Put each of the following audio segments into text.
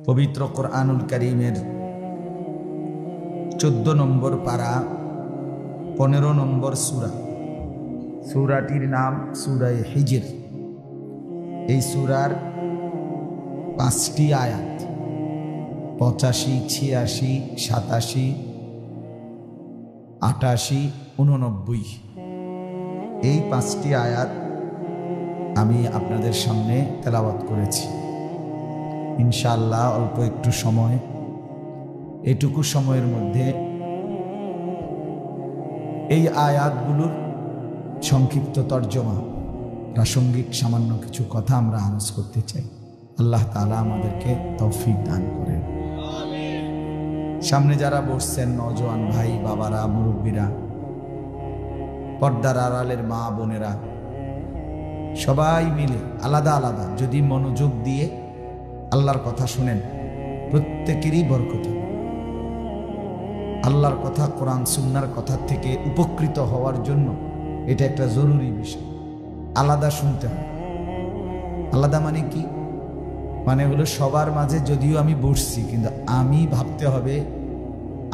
পবিত্র কোরআনুল কারীমের 14 নম্বর পারা 15 নম্বর সূরা। সূরাটির নাম সূরা হিজর। এই সূরার 5টি আয়াত 85, 86, 87, 88, 89। এই 5টি আয়াত আমি আপনাদের সামনে তেলাওয়াত করেছি। ইনশাআল্লাহ অল্প একটু সময়, এটুকু সময়ের মধ্যে এই আয়াতগুলোর সংক্ষিপ্ত তর্জমা, প্রাসঙ্গিক সামান্য কিছু কথা আমরা আলোচনা করতে চাই। আল্লাহ তাআলা আমাদেরকে তৌফিক দান করেন। সামনে যারা বসছেন, নওজোয়ান ভাই, বাবারা, মুরব্বীরা, পর্দার আড়ালের মা বোনেরা, সবাই মিলে আলাদা আলাদা যদি মনোযোগ দিয়ে আল্লাহর কথা শুনেন, প্রত্যেকেরই বরকত। আল্লাহর কথা, কোরআন সুন্নাহর কথা থেকে উপকৃত হওয়ার জন্য এটা একটা জরুরি বিষয়। আলাদা শুনতে হয়। আলাদা মানে কি? মানে হলো সবার মাঝে যদিও আমি বসছি, কিন্তু আমি ভাবতে হবে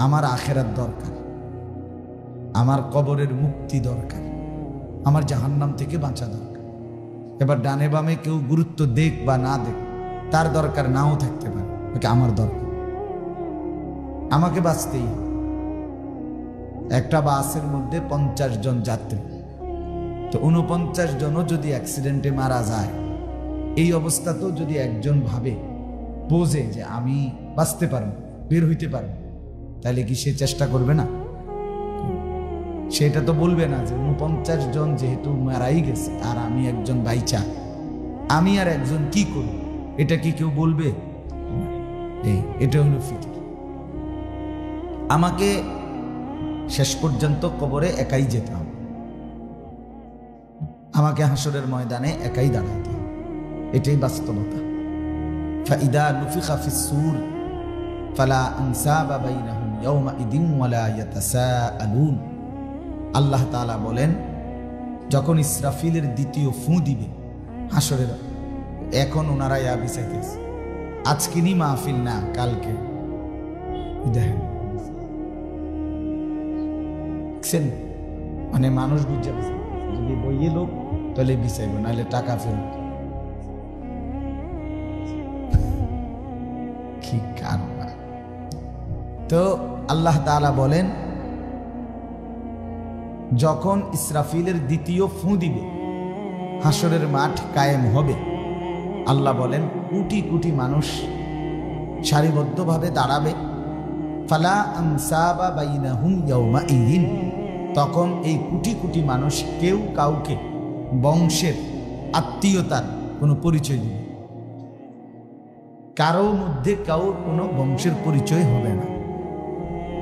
আমার আখিরাত দরকার, আমার কবরের মুক্তি দরকার, আমার জাহান্নাম থেকে বাঁচা দরকার। এবার ডানে বামে কেউ গুরুত্ব দেখ বা না দেখ, তার দরকার নাও থাকতে পারে, আমার দরকার, আমাকে বাঁচতেই। একটা বাসের মধ্যে 50 জন যাত্রী, তো 49 জনও যদি অ্যাক্সিডেন্টে মারা যায়, এই অবস্থাতেও যদি একজন ভাবে, বোঝে যে আমি বাঁচতে পারবো, বের হইতে পারবো, তাহলে কি সে চেষ্টা করবে না? সেটা তো বলবে না যে 49 জন যেহেতু মারাই গেছে আর আমি একজন বাইচা, আমি আর একজন কি করব, এটা কি কেউ বলবে? এটা হলো ফিকির। আমাকে শেষ পর্যন্ত কবরে একাই যেতে হবে, আমাকে হাসরের ময়দানে একাই দাঁড়াতে হবে, এটাই বাস্তবতা। ফাইদা নুফিখা ফিস-সূর ফালা আনসাবা বাইনাহুম ইয়াওমাইদিন ওয়ালা ইয়াতাসাআলুন। আল্লাহ তাআলা বলেন, যখন ইসরাফিলের দ্বিতীয় ফু দিবে হাসরের, এখন ওনারা ইয়া বিছাইতেছে, আজকে নি মাহফিল না, কালকে। দেখেন, মানে মানুষ বুঝে যদি বইয়ে লোক তাহলে বিছাইব, নাহলে টাকা ফেরত। কি কারবার! তো আল্লাহ তাআলা বলেন, যখন ইসরাফিলের দ্বিতীয় ফু দিবে, হাসরের মাঠ কায়েম হবে, আল্লাহ বলেন কোটি কোটি মানুষ সারিবদ্ধভাবে দাঁড়াবে। ফালা আনসাবা বাইনাহুম ইয়াওমাইদিন। তখন এই কোটি কোটি মানুষ কেউ কাউকে বংশের, আত্মীয়তার কোনো পরিচয় দিবে। কারো মধ্যে কারোর কোনো বংশের পরিচয় হবে না।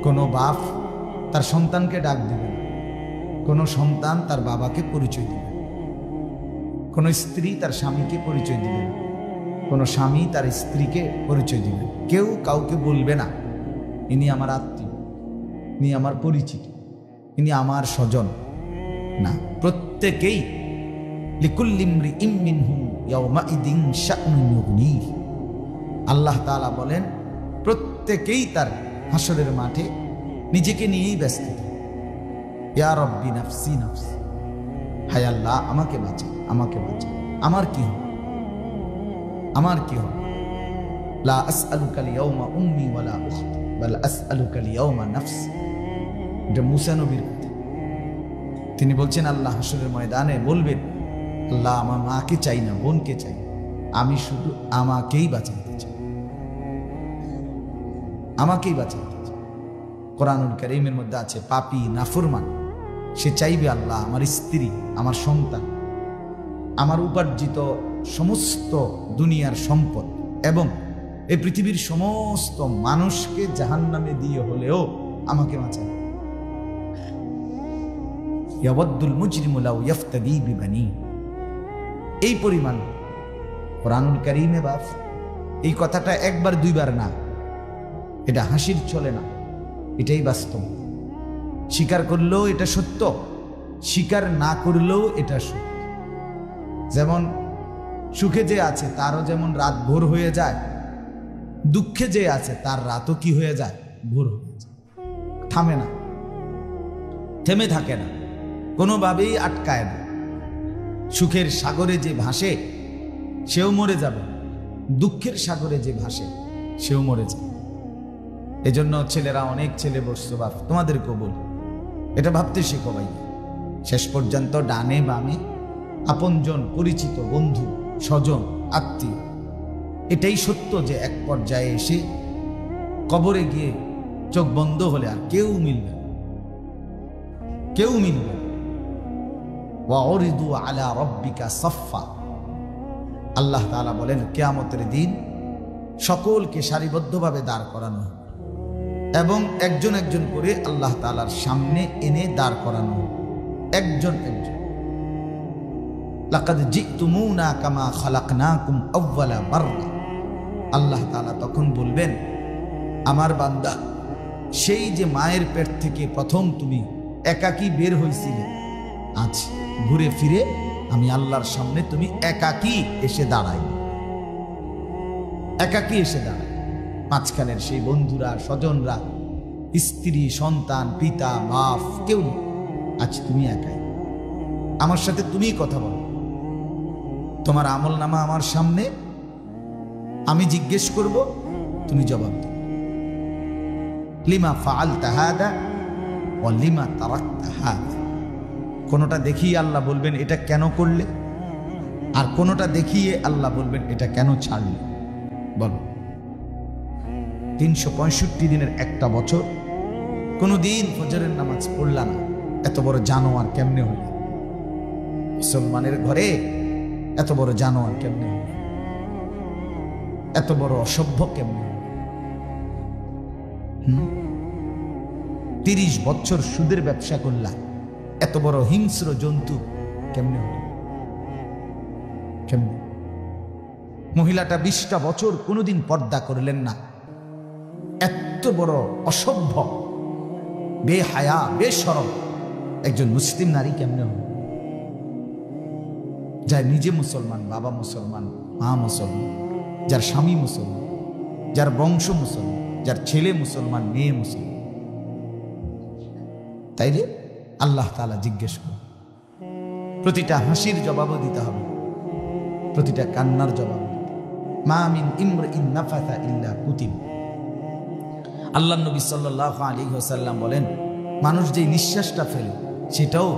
কোনো বাপ তার সন্তানকে ডাক দিবে না, কোনো সন্তান তার বাবাকে পরিচয় দিবে, কোনো স্ত্রী তার স্বামীকে পরিচয় দিবে না, কোনো স্বামী তার স্ত্রীকে পরিচয় দিবে। কেউ কাউকে বলবে না ইনি আমার আত্মীয়, ইনি আমার পরিচিত, ইনি আমার স্বজন। না, প্রত্যেকেই লিকুল্লি ইমরিইম মিনহুম ইয়াওমাইদিন শা'নুন ইউগনিহ। আল্লাহ তাআলা বলেন, প্রত্যেকেই তার হাসরের মাঠে নিজেকে নিয়েই ব্যস্ত। ইয়া রব্বি নাফসি নাফসি, হায় আল্লাহ আমাকে বাঁচা, আমাকে বাঁচা, আমার কি হবে, আমার কি হবে? লা আসআলুকা লিয়াউমা উম্মি ওয়ালা উখতি বাল আসআলুকা লিয়াউমা নাফসি। এটা মুসা নবীর কথা। তিনি বলছেন, আল্লাহ হাসরের ময়দানে বলবেন, আল্লাহ আমার মাকে চাই না, বোনকে চাই, আমি শুধু আমাকেই বাঁচাইতে চাই, আমাকেই বাঁচাইতে চাই। কোরআনুল কারীমের মধ্যে আছে, পাপী নাফরমান সে চাইবে, আল্লাহ আমার স্ত্রী, আমার সন্তান, আমার উপার্জিত সমস্ত দুনিয়ার সম্পদ এবং এই পৃথিবীর সমস্ত মানুষকে জাহান্নামে দিয়ে হলেও আমাকে বাঁচাবে। ইয়াওয়াদ্দুল মুজরিমু লাউ ইফতাদি বিবানি। এই পরিমাণ কোরআনুল কারীমে বাপ, এই কথাটা একবার দুইবার না, এটা হাসির চলে না, এটাই বাস্তব। স্বীকার করলেও এটা সত্য, স্বীকার না করলেও এটা সত্য। যেমন সুখে যে আছে তারও যেমন রাত ভোর হয়ে যায়, দুঃখে যে আছে তার রাতও কি হয়ে যায়, ভোর হয়ে যায়, থামে না, থেমে থাকে না, কোনোভাবেই আটকায় না। সুখের সাগরে যে ভাসে সেও মরে যাবে, দুঃখের সাগরে যে ভাসে সেও মরে যাবে। এজন্য ছেলেরা, অনেক ছেলে বসছো, বাপ তোমাদেরকেও বলি, এটা ভাবতে শেখো ভাই। শেষ পর্যন্ত ডানে বামে আপনজন, পরিচিত, বন্ধু, স্বজন, আত্মীয়, এটাই সত্য যে এক পর্যায়ে এসে কবরে গিয়ে চোখ বন্ধ হলে আর কেউ মিলবে না, কেউ মিলবে না। ওয়াউরিদু আলা রাব্বিকা সাফফা, আল্লাহ তাআলা বলেন কিয়ামতের দিন সকলকে সারিবদ্ধভাবে দাঁড় করানো হবে এবং একজন একজন করে আল্লাহ তাআলার সামনে এনে দাঁড় করানো হবে, একজন একজন। লাকাদ জিতুমুনা কামা খালাকনাকুম আউওয়ালা মাররা, আল্লাহ তাআলা তখন বলবেন, আমার বান্দা, সেই যে মায়ের পেট থেকে প্রথম তুমি একাকী বের হইছিলে, আজ ঘুরে ফিরে আমি আল্লাহর সামনে তুমি একাকী এসে দাঁড়াই, একাকী এসে দাঁড়াই। মাঝখানের সেই বন্ধুরা, স্বজনরা, স্ত্রী, সন্তান, পিতা, বাপ কেউ নেই, আজ তুমি একাই। আমার সাথে তুমিই কথা বলো, তোমার আমল নামা আমার সামনে, আমি জিজ্ঞেস করব, তুমি জবাব দাও। লিমা ফাআলতা হাদা ওয়া লিমা তারাকতা হাদা, কোনোটা দেখিয়ে আল্লাহ বলবেন এটা কেন করলে, আর কোনোটা দেখিয়ে আল্লাহ বলবেন এটা কেন ছাড়লে। বলো, 365 দিনের একটা বছর কোনোদিন ফজরের নামাজ পড়লা না, এত বড় জানোয়ার কেমনে হইল? মুসলমানের ঘরে এত বড় জানোয়ার কেমনে হইল? এত বড় অসভ্য কেমনে হইল? 30 বছর সুদের ব্যবসা করলা, এত বড় হিংস্র জন্তু কেমনে হইল? কেমনে? মহিলাটা 20টা বছর কোনোদিন পর্দা করলেন না, এত বড় অসভ্য, বেহায়া, বেশরম একজন মুসলিম নারী কেমনে হল? যার নিজে মুসলমান, বাবা মুসলমান, মা মুসলমান, যার স্বামী মুসলমান, যার বংশ মুসলমান, যার ছেলে মুসলমান, মেয়ে মুসলমান, তাইলে আল্লাহ তাআলা জিজ্ঞেস করে, প্রতিটা হাসির জবাবও দিতে হবে, প্রতিটা কান্নার জবাব। মা মিন ইমরিইন নাফাসা ইল্লা কুতিব, আল্লাহ নবী সাল্লাল্লাহু আলাইহি ওয়াসাল্লাম বলেন, মানুষ যে নিঃশ্বাসটা ফেলে সেটাও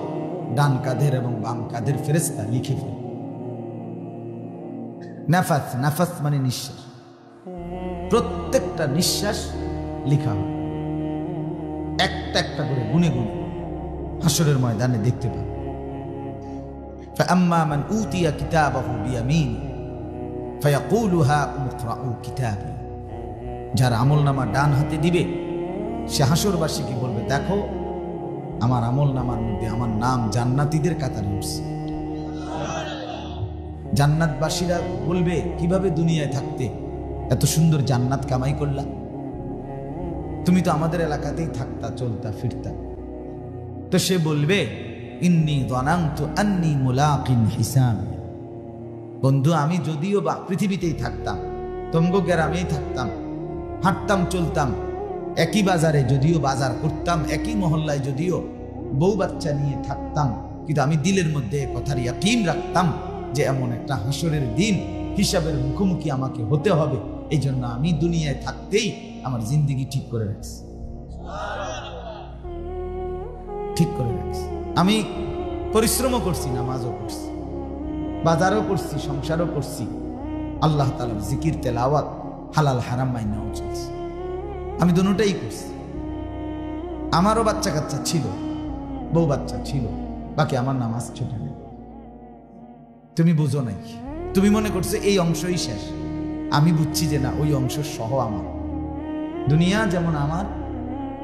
ডান কাঁধের এবং বাম কাঁধের ফেরেশতা লিখে ফেলে। নাফাস, নাফাস মানে নিঃশ্বাস, প্রত্যেকটা নিঃশ্বাস লেখা হয়, একটা একটা করে গুনে গুনে হাসরের ময়দানে দেখতে পাবে। ফাআম্মা মান উতিয়া কিতাবাহু বিয়ামিনি ফায়াকুলু হাউম ইকরাউ কিতাবি, যার আমলনামা ডান হাতে দিবে সে হাসরবাসীকে বলবে, দেখো আমার আমলনামার মধ্যে আমার নাম জান্নাতীদের কাতারে উঠছে। জান্নাতবাসীরা বলবে, কিভাবে দুনিয়ায় থাকতে এত সুন্দর জান্নাত কামাই করলা, তুমি তো আমাদের এলাকাতেই থাকতা, চলতা ফিরতা। তো সে বলবে, ইন্নী যানানতু আন্নী মুলাকিন হিসাবি, বন্ধু আমি যদিও বা পৃথিবীতেই থাকতাম, তমগো গ্রামেই থাকতাম, হাঁটতাম চলতাম, একই বাজারে যদিও বাজার করতাম, একই মহল্লায় যদিও বউ বাচ্চা নিয়ে থাকতাম, কিন্তু আমি দিলের মধ্যে কথার ইয়াকিন রাখতাম যে এমন একটা হাসরের দিন হিসাবের মুখোমুখি আমাকে হতে হবে, এই জন্য আমি দুনিয়ায় থাকতেই আমার জিন্দেগি ঠিক করে রাখছি, ঠিক করে রাখছি। আমি পরিশ্রমও করছি, নামাজও করছি, বাজারও করছি, সংসারও করছি, আল্লাহ তাআলার জিকির, তেলাওয়াত, হালাল হারাম মাইনাও চলছে, আমি দুটোটাই করছি। আমারও বাচ্চা কাচ্চা ছিল, বউ বাচ্চা ছিল, বাকি আমার নামাজ ছুটে নেই। তুমি বুঝো নাই, তুমি মনে করছো এই অংশই শেষ, আমি বুঝছি যে না, ওই অংশ সহ আমার। দুনিয়া যেমন আমার,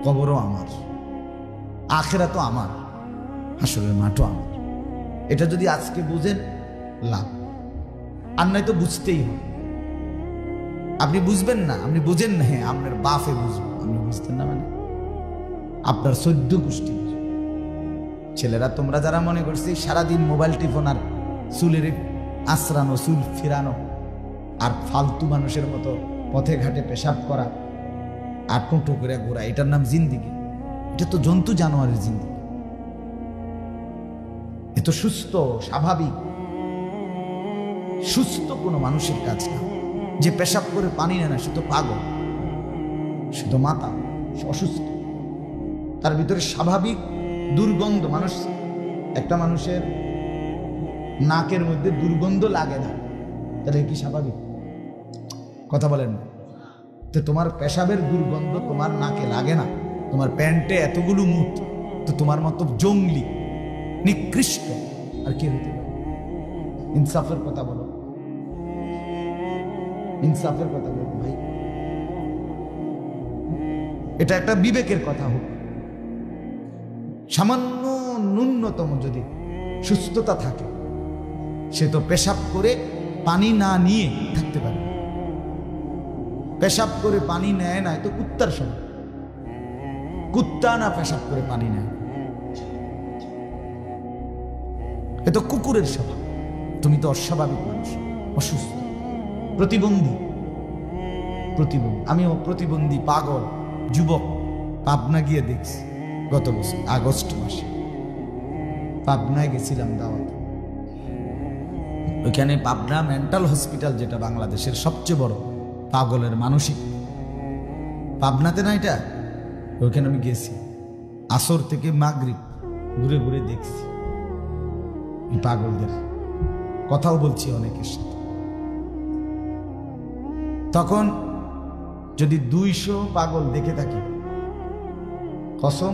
কবরও আমার, আখিরাতও আমার, হাসরের মাঠও আমার। এটা যদি আজকে বুঝেন লাভ, আর নয় তো বুঝতেই হবে। আপনি বুঝবেন না, আপনি বুঝেন না, হ্যাঁ আপনার বাপে বুঝবেন, আপনি বুঝতেন না মানে আপনার 14 গোষ্ঠী। ছেলেরা তোমরা যারা মনে করছি সারাদিন মোবাইল টিফোন আর চুলের আশ্রানো, চুল ফিরানো আর ফালতু মানুষের মতো পথে ঘাটে পেশাব করা, আটকুঁটো করে ঘোরা, এটার নাম জিন্দিগি? এটা তো জন্তু জানোয়ারের জিন্দিগি। এ তো সুস্থ স্বাভাবিক সুস্থ কোনো মানুষের কাজ না। যে পেশাব করে পানি নেয় না সে তো পাগল, সে তো মাতা, সে অসুস্থ। তার ভিতরে স্বাভাবিক দুর্গন্ধ, মানুষ একটা মানুষের নাকের মধ্যে দুর্গন্ধ লাগে না, তাহলে কি স্বাভাবিক? কথা বলেন না। তো তোমার পেশাবের দুর্গন্ধ তোমার নাকে লাগে না, তোমার প্যান্টে এতগুলো মুঠ, তো তোমার মতো জঙ্গলি নিকৃষ্ট আর কি হইতে পারে? ইনসাফের কথা বলো, ইনসাফের কথা বলো ভাই। এটা একটা বিবেকের কথা হোক। সামান্য ন্যূনতম যদি সুস্থতা থাকে, সে তো পেশাব করে পানি না নিয়ে থাকতে পারে। পেশাব করে পানি নেয় না, তো কুত্তার স্বভাব। কুত্তা না পেশাব করে পানি নেয়, এ তো কুকুরের স্বভাব। তুমি তো অস্বাভাবিক মানুষ, অসুস্থ, প্রতিবন্ধী। প্রতিবন্ধী, আমিও প্রতিবন্ধী, পাগল যুবক। পাবনা গিয়ে দেখছি গত বছর আগস্ট মাসে, পাবনায় গেছিলাম দাওয়াতে। ওইখানে পাবনা মেন্টাল হসপিটাল, যেটা বাংলাদেশের সবচেয়ে বড় পাগলের মানসিক, পাবনাতে না এটা, ওইখানে আমি গেছি। আসর থেকে মাগরিব ঘুরে ঘুরে দেখছি এই পাগলদের, কথাও বলছি অনেকের সাথে। তখন যদি 200 পাগল দেখে থাকি, কসম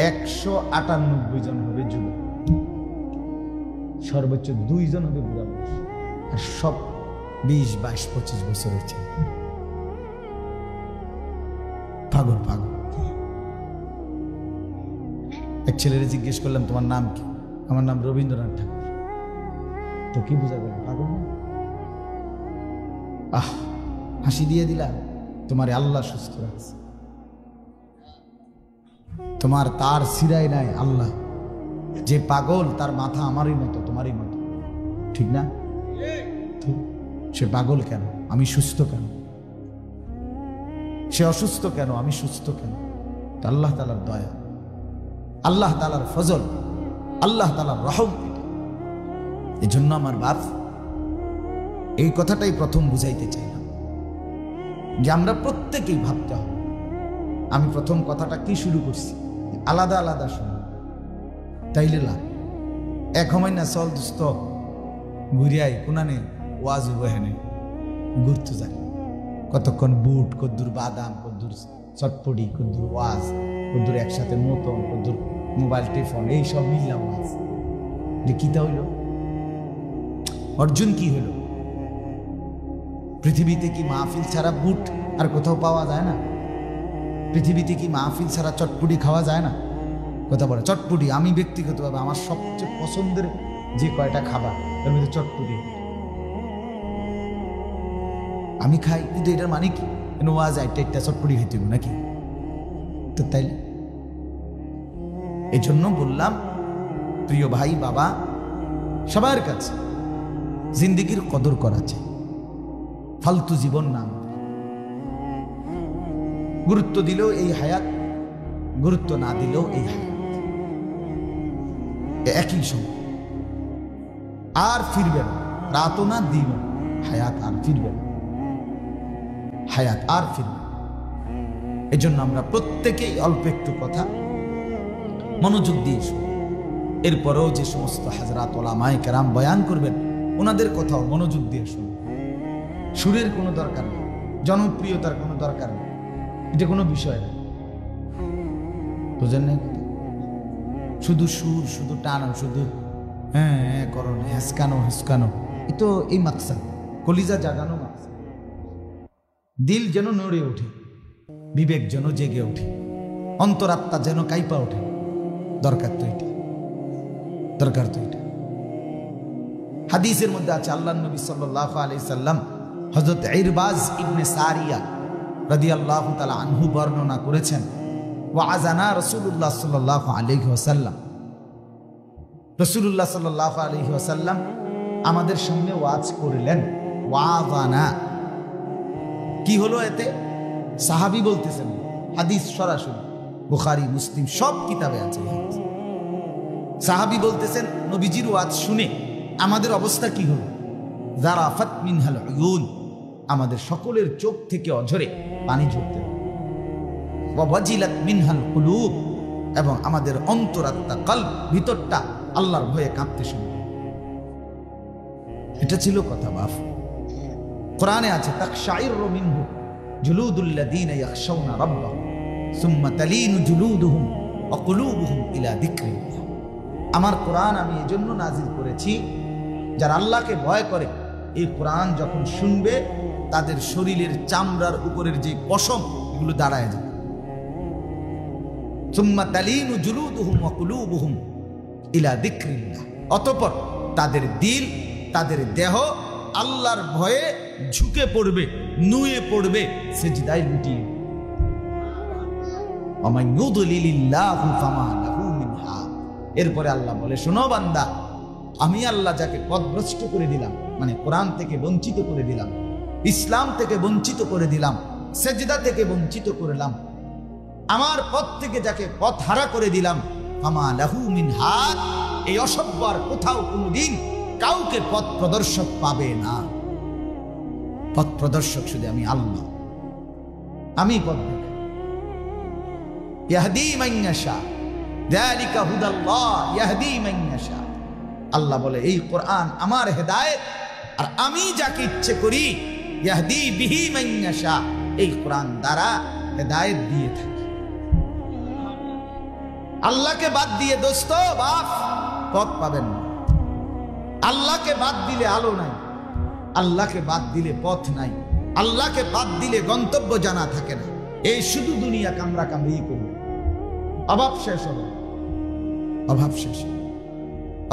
198 জন হবে যুবক, সর্বোচ্চ 2 জন হবে বুড়া মানুষ, আর সব 20, 22, 25 বছর হয়েছে। পাগল পাগল। এক ছেলেরে জিজ্ঞেস করলাম, তোমার নাম কি? আমার নাম রবীন্দ্রনাথ ঠাকুর। তো কি বোঝা গেল? পাগল না? হাসি দিয়ে দিলাম। তোমার আল্লাহ সুস্থ রাখছে, তোমার তার সিরাই নাই আল্লাহ। যে পাগল তার মাথা আমারই মতো, তোমারই মতো, ঠিক না? সে পাগল কেন? আমি সুস্থ কেন? সে অসুস্থ কেন? আমি সুস্থ কেন? আল্লাহ তাআলার দয়া, আল্লাহ তাআলার ফজল, আল্লাহ তাআলার রহম। এই জন্য আমার বাপ এই কথাটাই প্রথম বুঝাইতে চাইলাম, যে আমরা প্রত্যেকেই ভাবতে হবে। আমি প্রথম কথাটা কি শুরু করছি, আলাদা আলাদা শুনি, তাইলে লাভ। এক সময় না চল দোস্ত ঘুরিয়াই কোনানে ওয়াজ হেনে ঘুরতে যাই, কতক্ষণ বুট, কদ্দুর বাদাম, কদ্দুর চটপটি, কদ্দুর ওয়াজ, কদ্দুর একসাথে মতন, কদ্দুর মোবাইল টেলিফোন, এই সব মিললাম ওয়াজ। যে কিতা হইল? অর্জুন কি হইল? পৃথিবীতে কি মাহফিল ছাড়া বুট আর কোথাও পাওয়া যায় না? পৃথিবীতে কি মাহফিল ছাড়া চটপুটি খাওয়া যায় না? কথা বলে চটপুটি, আমি ব্যক্তিগতভাবে আমার সবচেয়ে পছন্দের যে কয়টা খাবার, এর মধ্যে চটপুটি আমি খাই। কিন্তু এটার মানে কি? ওয়াজ একটা চটপুটি খাইতে হবে নাকি? তো তাই এই জন্য বললাম, প্রিয় ভাই বাবা, সবার কাছে জিন্দিগির কদর করা চাই। ফালতু জীবন না, গুরুত্ব দিলেও এই হায়াত, গুরুত্ব না দিলেও এই হায়াত, একই সময়। আর ফিরবে না, রাতও না দিনও, হায়াত আর ফিরবে না, হায়াত আর ফিরবে। এই জন্য আমরা প্রত্যেকেই অল্প একটু কথা মনোযোগ দিয়ে শুনি। এরপরেও যে সমস্ত হাজরাত ওলামায়ে কেরাম বয়ান করবেন, ওনাদের কথাও মনোযোগ দিয়ে শুনুন। সুরের কোনো দরকার নেই, জনপ্রিয়তার কোনো দরকার নেই, এটা কোনো বিষয় না, বুঝেন না? শুধু সুর, শুধু টানো, শুধু হ্যাঁ হ্যাঁ করো, হেসকানো হেসকানো, এ তো এই মাকসাদ, কলিজা জাগানো মাকসাদ। দিল যেন নড়ে ওঠে, বিবেক যেন জেগে ওঠে, অন্তরাত্মা যেন কাইপা ওঠে। দরকার তো এটা, দরকার তো এটা। হাদিসের মধ্যে আছে, আল্লাহর নবী সাল্লাল্লাহু আলাইহি সাল্লাম হযরত ইরবাজ ইবনে সারিয়া রাদিয়াল্লাহু তাআলা আনহু বর্ণনা করেছেন, ওয়াজানা রাসূলুল্লাহ সাল্লাল্লাহু আলাইহি ওয়াসাল্লাম, রাসূলুল্লাহ সাল্লাল্লাহু আলাইহি ওয়াসাল্লাম আমাদের সামনে ওয়াজ করলেন। ওয়াজানা কি হলো এতে? সাহাবী বলতেছেন, হাদিস সরাসরি বুখারী মুসলিম সব কিতাবে আছে। সাহাবী বলতেছেন, নবীজির ওয়াজ শুনে আমাদের অবস্থা কি হলো? যারাফাত মিনহাল উয়ুন, আমাদের সকলের চোখ থেকে অঝরে পানি ঝরতে লাগলো। ওয়া ওয়াজিলাত মিনহাল কুলুব, এবং আমাদের অন্তরাত্মা কলব ভিতরটা আল্লাহর ভয়ে কাঁপতে শুরু। এটা ছিল কথা বাপ। কোরআনে আছে, তাকশাইরু মিনহু জুলুদুল্লাযীনা ইয়াখশাউনা রাব্বাহুম সুম্মা তালিনু জুলুদুহুম ওয়া কুলুবুহুম ইলা যিকরিল্লাহ। আমার কোরআন আমি এজন্য নাজিল করেছি, যারা আল্লাহকে ভয় করে এই কোরআন যখন শুনবে তাদের শরীরের চামড়ার উপরের যে পশম এগুলো দাঁড়ায় যাবে। সুম্মা তালিনু জুলুদুহুম ওয়া কুলুবুহুম ইলা যিকরিল্লাহ, অতঃপর তাদের দিল, তাদের দেহ আল্লাহর ভয়ে ঝুঁকে পড়বে, নুয়ে পড়বে, সিজদায় লুটিয়ে। ওয়া ইউদলিলিল্লাহু ফামা লাহু মিন হাদ। এরপরে আল্লাহ বলে, শোনো বান্দা, আমি আল্লাহ যাকে পথভ্রষ্ট করে দিলাম, মানে কোরআন থেকে বঞ্চিত করে দিলাম, ইসলাম থেকে বঞ্চিত করে দিলাম, সেজদা থেকে বঞ্চিত করলাম, আমার পথ থেকে যাকে পথ হারা করে দিলাম, ফামা লাহু মিন হাদ, এই অসভ্য আর কোথাও কোনোদিন কাউকে পথ প্রদর্শক পাবে না। পথ প্রদর্শক শুধু আমি আল্লাহ, আমি পথ দেখাই। ইয়াহদি মান ইয়াশা, যালিকা হুদাল্লাহ ইয়াহদি মান ইয়াশা। আল্লাহ বলে, এই কোরআন আমার হেদায়েত, আর আমি যাকে ইচ্ছে করি ইয়াহদি বিহি মান ইয়াশা, এই কোরআন দ্বারা হেদায়েত দিয়ে থাকি। আল্লাহকে বাদ দিয়ে দোস্ত বাপ পথ পাবেন না। আল্লাহকে বাদ দিলে আলো নাই, আল্লাহকে বাদ দিলে পথ নাই, আল্লাহকে বাদ দিলে গন্তব্য জানা থাকে না। এই শুধু দুনিয়া কামরা কামড়ি করবে, অভাব শেষ হবে, অভাব শেষ হবে,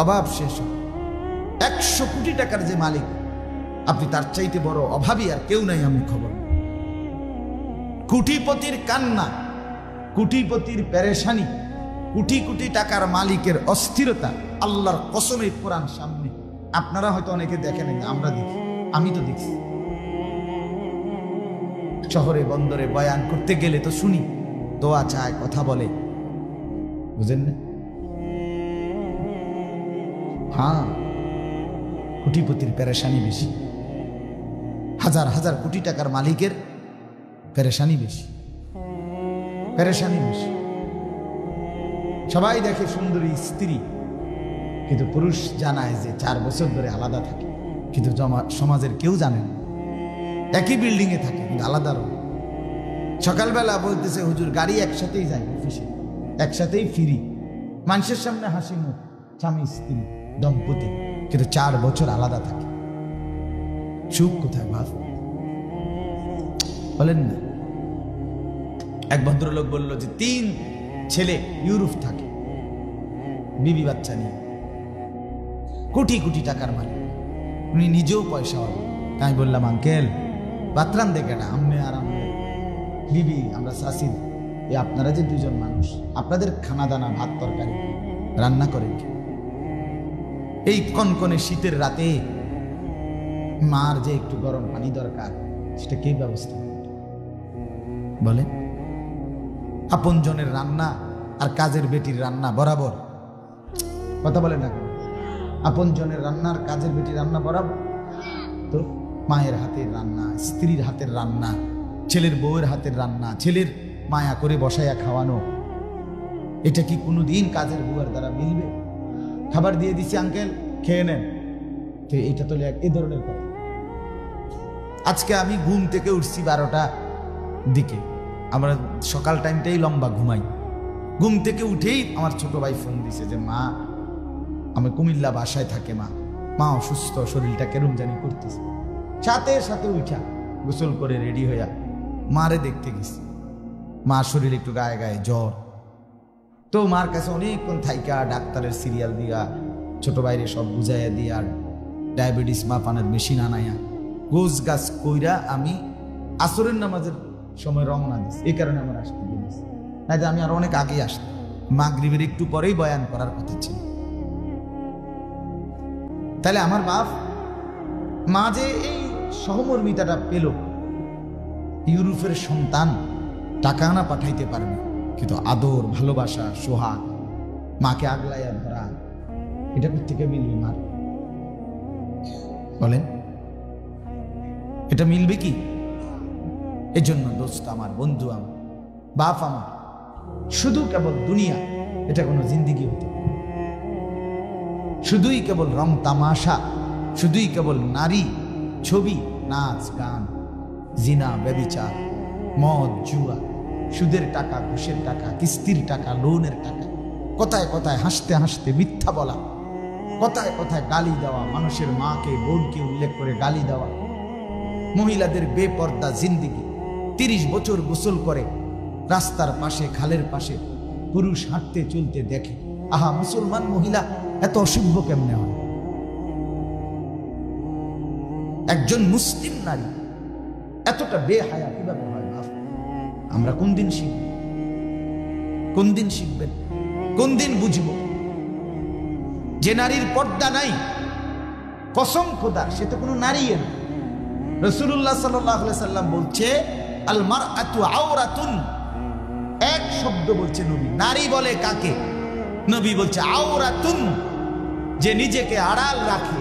অভাব শেষ হবে। 100 কোটি টাকার যে মালিক, আপনি তার চাইতে বড় অভাবী আর কেউ নাই, আমি খবর। কোটিপতির কান্না, কোটিপতির পেরেশানি, কোটি কোটি টাকার মালিকের অস্থিরতা, আল্লাহর কসমে কোরআন সামনে। আপনারা হয়তো অনেকে দেখেন, আমরা দেখি, আমি তো দেখছি। শহরে বন্দরে বয়ান করতে গেলে তো শুনি, দোয়া চায়, কথা বলে, বুঝেন না? হ্যাঁ, কোটিপতির পেরেশানি বেশি, হাজার হাজার কোটি টাকার মালিকের পেরেশানি বেশি, পেরেশানি বেশি। সবাই দেখে সুন্দরী স্ত্রী, কিন্তু পুরুষ জানায় যে 4 বছর ধরে আলাদা থাকে, কিন্তু সমাজের কেউ জানে না। একই বিল্ডিং এ থাকে কিন্তু আলাদা রকম। সকালবেলা বলতেছে, হুজুর গাড়ি একসাথেই যায় অফিসে, একসাথেই ফিরি, মানুষের সামনে হাসি মুখ, স্বামী স্ত্রী দম্পতি, কিন্তু 4 বছর আলাদা থাকে। সুখ কোথায় ভাব? বলেন না। এক ভদ্রলোক বলল যে 3 ছেলে ইউরোপ থাকে, বিবি বাচ্চা নিয়ে, কোটি কোটি টাকার মালিক, উনি নিজেও পয়সা হবে। তাই বললাম, আঙ্কেল বাতরান দেখে না, আমনে আর আমনে বিবি, আমরা শাসিদ, আপনারা যে 2 জন মানুষ, আপনাদের খানা দানা ভাত তরকারি রান্না করেন কি? এই কনকনে শীতের রাতে মার যে একটু গরম পানি দরকার, সেটা কে ব্যবস্থা বলে? আপন জনের রান্না আর কাজের বেটির রান্না বরাবর, কথা বলে না? আপন জনের রান্না আর কাজের বেটির রান্না বরাবর। তো মায়ের হাতের রান্না, স্ত্রীর হাতের রান্না, ছেলের বউয়ের হাতের রান্না, ছেলের মায়া করে বসাইয়া খাওয়ানো, এটা কি কোনোদিন কাজের বউয়ের দ্বারা মিলবে? খাবার দিয়ে দিছি আঙ্কেল, খেয়ে নেন, তো এটা তো এই ধরনের কথা। আজকে আমি ঘুম থেকে উঠছি 12টা দিকে, আমরা সকাল টাইমটাই লম্বা ঘুমাই। ঘুম থেকে উঠেই আমার ছোট ভাই ফোন দিছে যে মা, আমি কুমিল্লা বাসায় থাকে, মা অসুস্থ, শরীরটা কেরম জানি করতেছে। সাথে সাথে উঠা গোসল করে রেডি হইয়া মারে দেখতে গেছি। মার শরীর একটু গায়ে গায়ে জ্বর, তো মার কাছে অনেকক্ষণ থাইকা ডাক্তারের সিরিয়াল দিয়া, ছোট ভাইরে সব বুঝাইয়া দিয়া, ডায়াবেটিস মাপানের মেশিন আনাইয়া, গোছ গাছ কইরা আমি আসরের নামাজের সময় রওনা দিছি। এই কারণে আমার আসতে দিয়েছি, না যে আমি আর অনেক আগে আসতাম। মাগরিবের একটু পরেই বয়ান করার কথা ছিল। তাহলে আমার বাপ মা যে এই সহমর্মিতাটা পেল, ইউরোপের সন্তান টাকা না পাঠাইতে পারবে, কিন্তু আদর, ভালোবাসা, সোহাগ, মাকে আগলাইয়া ধরা, এটা থেকে মিলবে মার? বলেন, এটা মিলবে কি? এজন্য দোস্ত আমার, বন্ধু আমার, বাপ আমার, শুধু কেবল দুনিয়া এটা কোনো জিন্দিগি হতে, শুধুই কেবল রং তামাশা, শুধুই কেবল নারী, ছবি, নাচ, গান, জিনা, ব্যভিচার, মদ, জুয়া, সুদের টাকা, ঘুষের টাকা, কিস্তির টাকা, লোনের টাকা, কথায় কথায় হাসতে হাসতে মিথ্যা বলা, কথায় কথায় গালি দেওয়া, মানুষের মাকে, বোনকে উল্লেখ করে গালি দেওয়া, মহিলাদের বেপর্দা জিন্দিগি। 30 বছর গোসল করে রাস্তার পাশে, খালের পাশে পুরুষ হাঁটতে চলতে দেখে, আহা, মুসলমান মহিলা এত অসভ্য কেমনে হয়? একজন মুসলিম নারী এতটা বেহায়া কিভাবে হয়? আমরা কোন দিন শিখব? কোন দিন শিখবেন? কোন দিন বুঝব? যে নারীর পর্দা নাই, কসম খোদার, সে তো কোনো নারী না। রাসূলুল্লাহ সাল্লাল্লাহু আলাইহি সাল্লাম বলছে, আল মারআতু আওরাতুন, এক শব্দ বলছে নবী। নারী বলে কাকে? নবী বলছে আওরাতুন, যে নিজেকে আড়াল রাখে,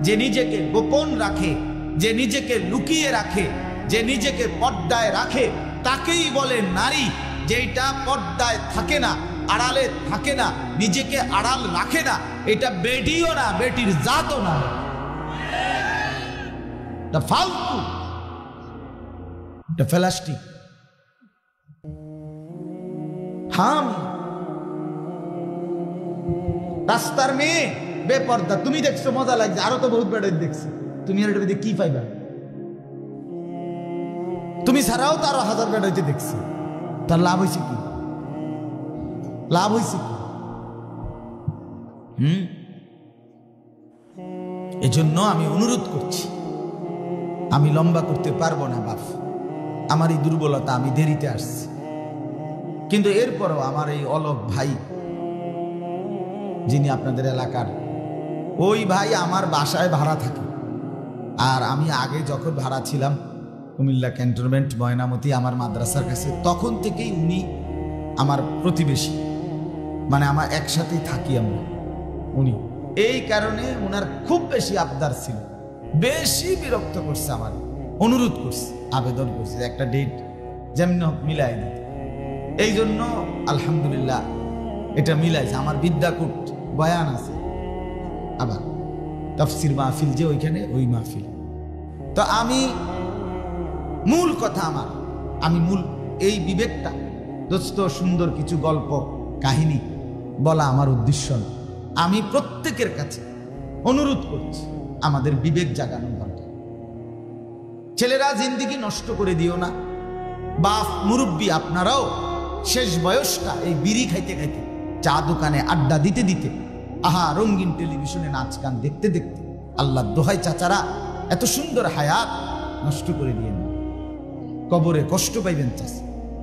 যে নিজেকে গোপন রাখে, যে নিজেকে লুকিয়ে রাখে, যে নিজেকে পর্দায় রাখে, তাকেই বলে নারী। যেটা পর্দায় থাকে না, আড়ালে থাকে না, নিজেকে আড়াল রাখে না, এটা বেটিও না, বেটির জাতও না, এটা ফালতু, এটা প্লাস্টিক। হাম রাস্তার মেয়ে বেপর্দা, তুমি দেখছো, মজা লাগছে, আরো তো বহুত বেড়ে দেখছি, তুমি আর এটা কি পাইবা? তুমি ছাড়াও তো আরো 1000 বেড় হইতে দেখছি, তার লাভ হয়েছে কি? লাভ হয়েছে কি? এজন্য আমি অনুরোধ করছি, আমি লম্বা করতে পারবো না বাপ, আমার এই দুর্বলতা, আমি দেরিতে আসছি, কিন্তু এরপরও আমার এই অলক ভাই, যিনি আপনাদের এলাকার, ওই ভাই আমার বাসায় ভাড়া থাকে। আর আমি আগে যখন ভাড়া ছিলাম কুমিল্লা ক্যান্টনমেন্ট, ময়নামতি, আমার মাদ্রাসার কাছে, তখন থেকেই উনি আমার প্রতিবেশী, মানে আমার একসাথেই থাকি আমরা। উনি এই কারণে উনার খুব বেশি আবদার ছিল, বেশি বিরক্ত করছে, আমার অনুরোধ করছে, আবেদন করছে একটা ডেট যেমন হোক মিলাই দিতে। এই জন্য আলহামদুলিল্লাহ এটা মিলাইছে। আমার বিদ্যাকূট বয়ান আছে, আবার তাফসির মাহফিল, যে ওইখানে ওই মাহফিল। তো আমি মূল কথা আমার, আমি মূল এই বিবেকটা, দোস্ত, সুন্দর কিছু গল্প কাহিনী বলা আমার উদ্দেশ্য না। আমি প্রত্যেকের কাছে অনুরোধ করছি, আমাদের বিবেক জাগানো দরকার। ছেলেরা জিন্দিগি নষ্ট করে দিও না। বাপ, মুরব্বী, আপনারাও শেষ বয়সটা এই বিড়ি খাইতে খাইতে, চা দোকানে আড্ডা দিতে দিতে, আহা, রঙিন টেলিভিশনে নাচ গান দেখতে দেখতে, আল্লাহর দোহাই চাচারা, এত সুন্দর হায়াত নষ্ট করে দিয়ে না। কবরে কষ্ট পাইবেন চাচা।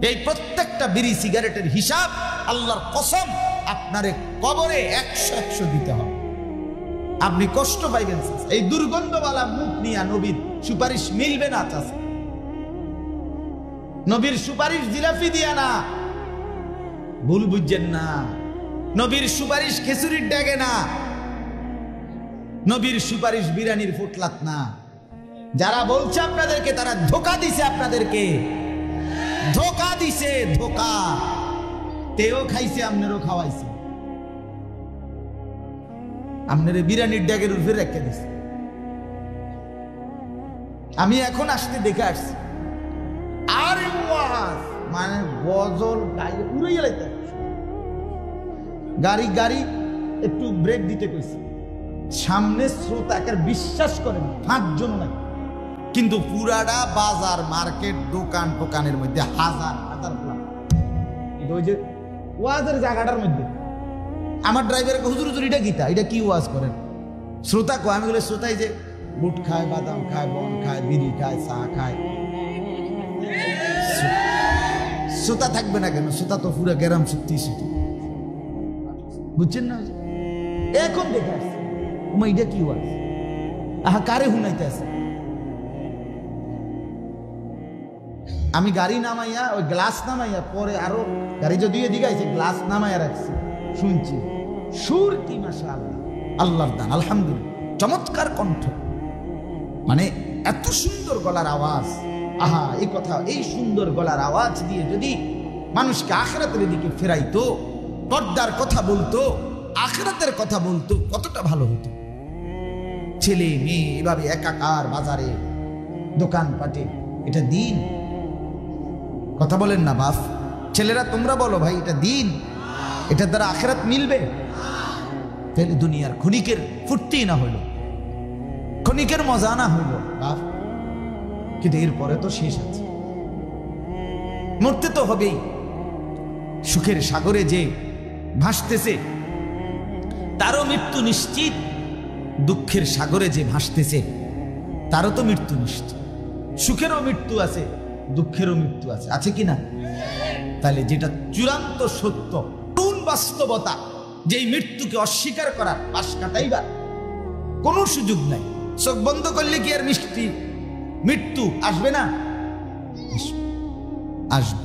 এই প্রত্যেকটা বিড়ি সিগারেটের হিসাব আল্লাহর কসম আপনারে কবরে 100 দিতে হবে। আপনি কষ্ট পাইবেন চাচা। এই দুর্গন্ধওয়ালা মুখ নিয়ে নবীর সুপারিশ মিলবে না চাচা। নবীর সুপারিশ জিলাপি দিয়া না, ভুল বুঝছেন না। নবীর সুপারিশ খেসুরির ড্যাগে না, নবীর সুপারিশ বিরানির ফুটলাত না। যারা বলছে আপনাদেরকে, তারা ধোকা দিছে, আপনাদেরকে ধোকা দিছে, ধোকা। তেও খাইছে, আপনারও খাওয়াইছে, আপনারে বিরানির ড্যাগের উপরে রেখে দিছে। আমি এখন আসতে দেখে আসছি, আর মানে গজল গায়ে উড়ে গেলাইতে, গাড়ি গাড়ি একটু ব্রেক দিতে কইছে, সামনে স্রোতাকে বিশ্বাস করেন 5 জন নাই, কিন্তু পুরাটা বাজার, মার্কেট, দোকান টোকানের মধ্যে হাজার হাজার প্লান। ওই যে ওয়াজের জায়গাটার মধ্যে আমার ড্রাইভারের হুজুর হুজুর এটা গীতা, এটা কি ওয়াজ করেন? শ্রোতা কয়, আমি বলে শ্রোতাই যে বুট খায়, বাদাম খায়, বন খায়, বিড়ি খায়, চা খায়, শ্রোতা থাকবে না কেন? শ্রোতা তো পুরো গ্রাম সত্যি সত্যি, বুঝছেন না? এখন দেখে আসছে, ওমা এটা কি ওয়াজ, আহা কারে হুনাইতে আছে। আমি গাড়ি নামাইয়া ওই গ্লাস নামাইয়া পরে আরো গাড়ি যদি এদিকে আইছে গ্লাস নামাইয়া রাখছি, শুনছি সুর কি মাশাআল্লাহ, আল্লাহর দান, আলহামদুলিল্লাহ, চমৎকার কণ্ঠ, মানে এত সুন্দর গলার আওয়াজ। আহা, এই কথা, এই সুন্দর গলার আওয়াজ দিয়ে যদি মানুষকে আখিরাতের দিকে ফেরাইতো, পর্দার কথা বলতো, আখিরাতের কথা বলতো, কতটা ভালো হতো। ছেলে মেয়ে এভাবে একাকার বাজারে দোকানপাটে, এটা দিন? কথা বলেন না বাপ, ছেলেরা তোমরা বলো ভাই, এটা দিন? এটার দ্বারা আখিরাত মিলবে? তাহলে দুনিয়ার ক্ষণিকের ফুর্তি না হইল, ক্ষণিকের মজা না হইল বাপ, কিন্তু এরপরে তো শেষ আছে, মরতে তো হবেই। সুখের সাগরে যে ভাসতেছে তারও মৃত্যু নিশ্চিত, দুঃখের সাগরে যে ভাসতেছে তারও তো মৃত্যু নিশ্চিত। সুখেরও মৃত্যু আছে, দুঃখেরও মৃত্যু আছে, আছে কি না? তাহলে যেটা চূড়ান্ত সত্য, কোন বাস্তবতা, যেই মৃত্যুকে অস্বীকার করার, পাশ কাটাইবার কোনো সুযোগ নাই। চোখ বন্ধ করলে কি আর মৃত্যু আসবে না? আসবে।